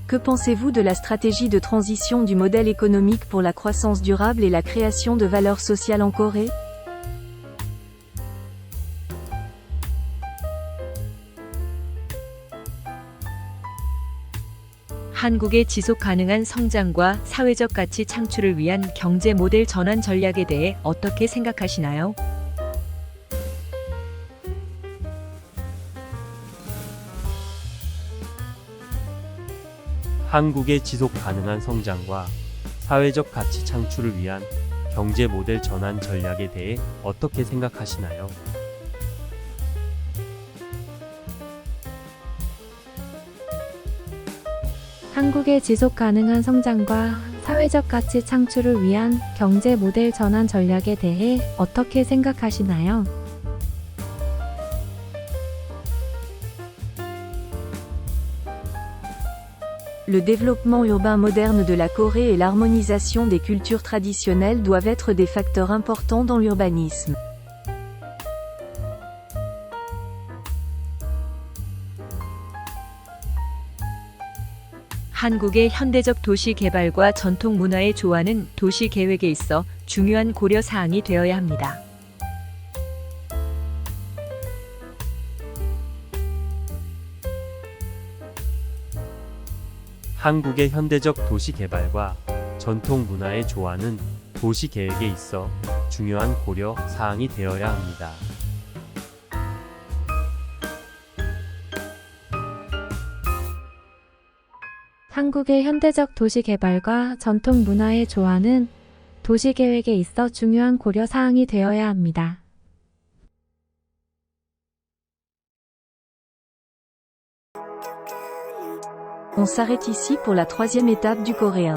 Que pensez-vous de la stratégie de transition du modèle économique pour la croissance durable et la création de valeur sociale en Corée? 한국의 지속 가능한 성장과 사회적 가치 창출을 위한 경제 모델 전환 전략에 대해 어떻게 생각하시나요? 한국의 지속 가능한 성장과 사회적 가치 창출을 위한 경제 모델 전환 전략에 대해 어떻게 생각하시나요? 한국의 지속 가능한 성장과 사회적 가치 창출을 위한 경제 모델 전환 전략에 대해 어떻게 생각하시나요? Le développement urbain moderne de la Corée et l'harmonisation des cultures traditionnelles doivent être des facteurs importants dans l'urbanisme. 한국의 현대적 도시 개발과 전통 문화의 조화는 도시 계획에 있어 중요한 고려 사항이 되어야 합니다. 한국의 현대적 도시 개발과 전통 문화의 조화는 도시 계획에 있어 중요한 고려 사항이 되어야 합니다. 한국의 현대적 도시 개발과 전통 문화의 조화는 도시 계획에 있어 중요한 고려 사항이 되어야 합니다. On s'arrête ici pour la 3e étape du coréen.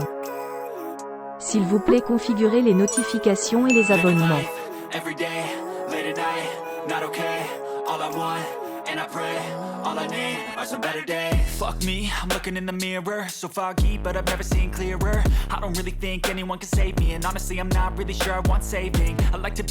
S'il vous plaît, configurez les notifications et les abonnements. Every day, late at night, not okay. All I want, and I pray, all I need are some better days. Fuck me, I'm looking in the mirror, so foggy, but I've never seen clearer. I don't really think anyone can save me, and honestly I'm not really sure I want saving. I like to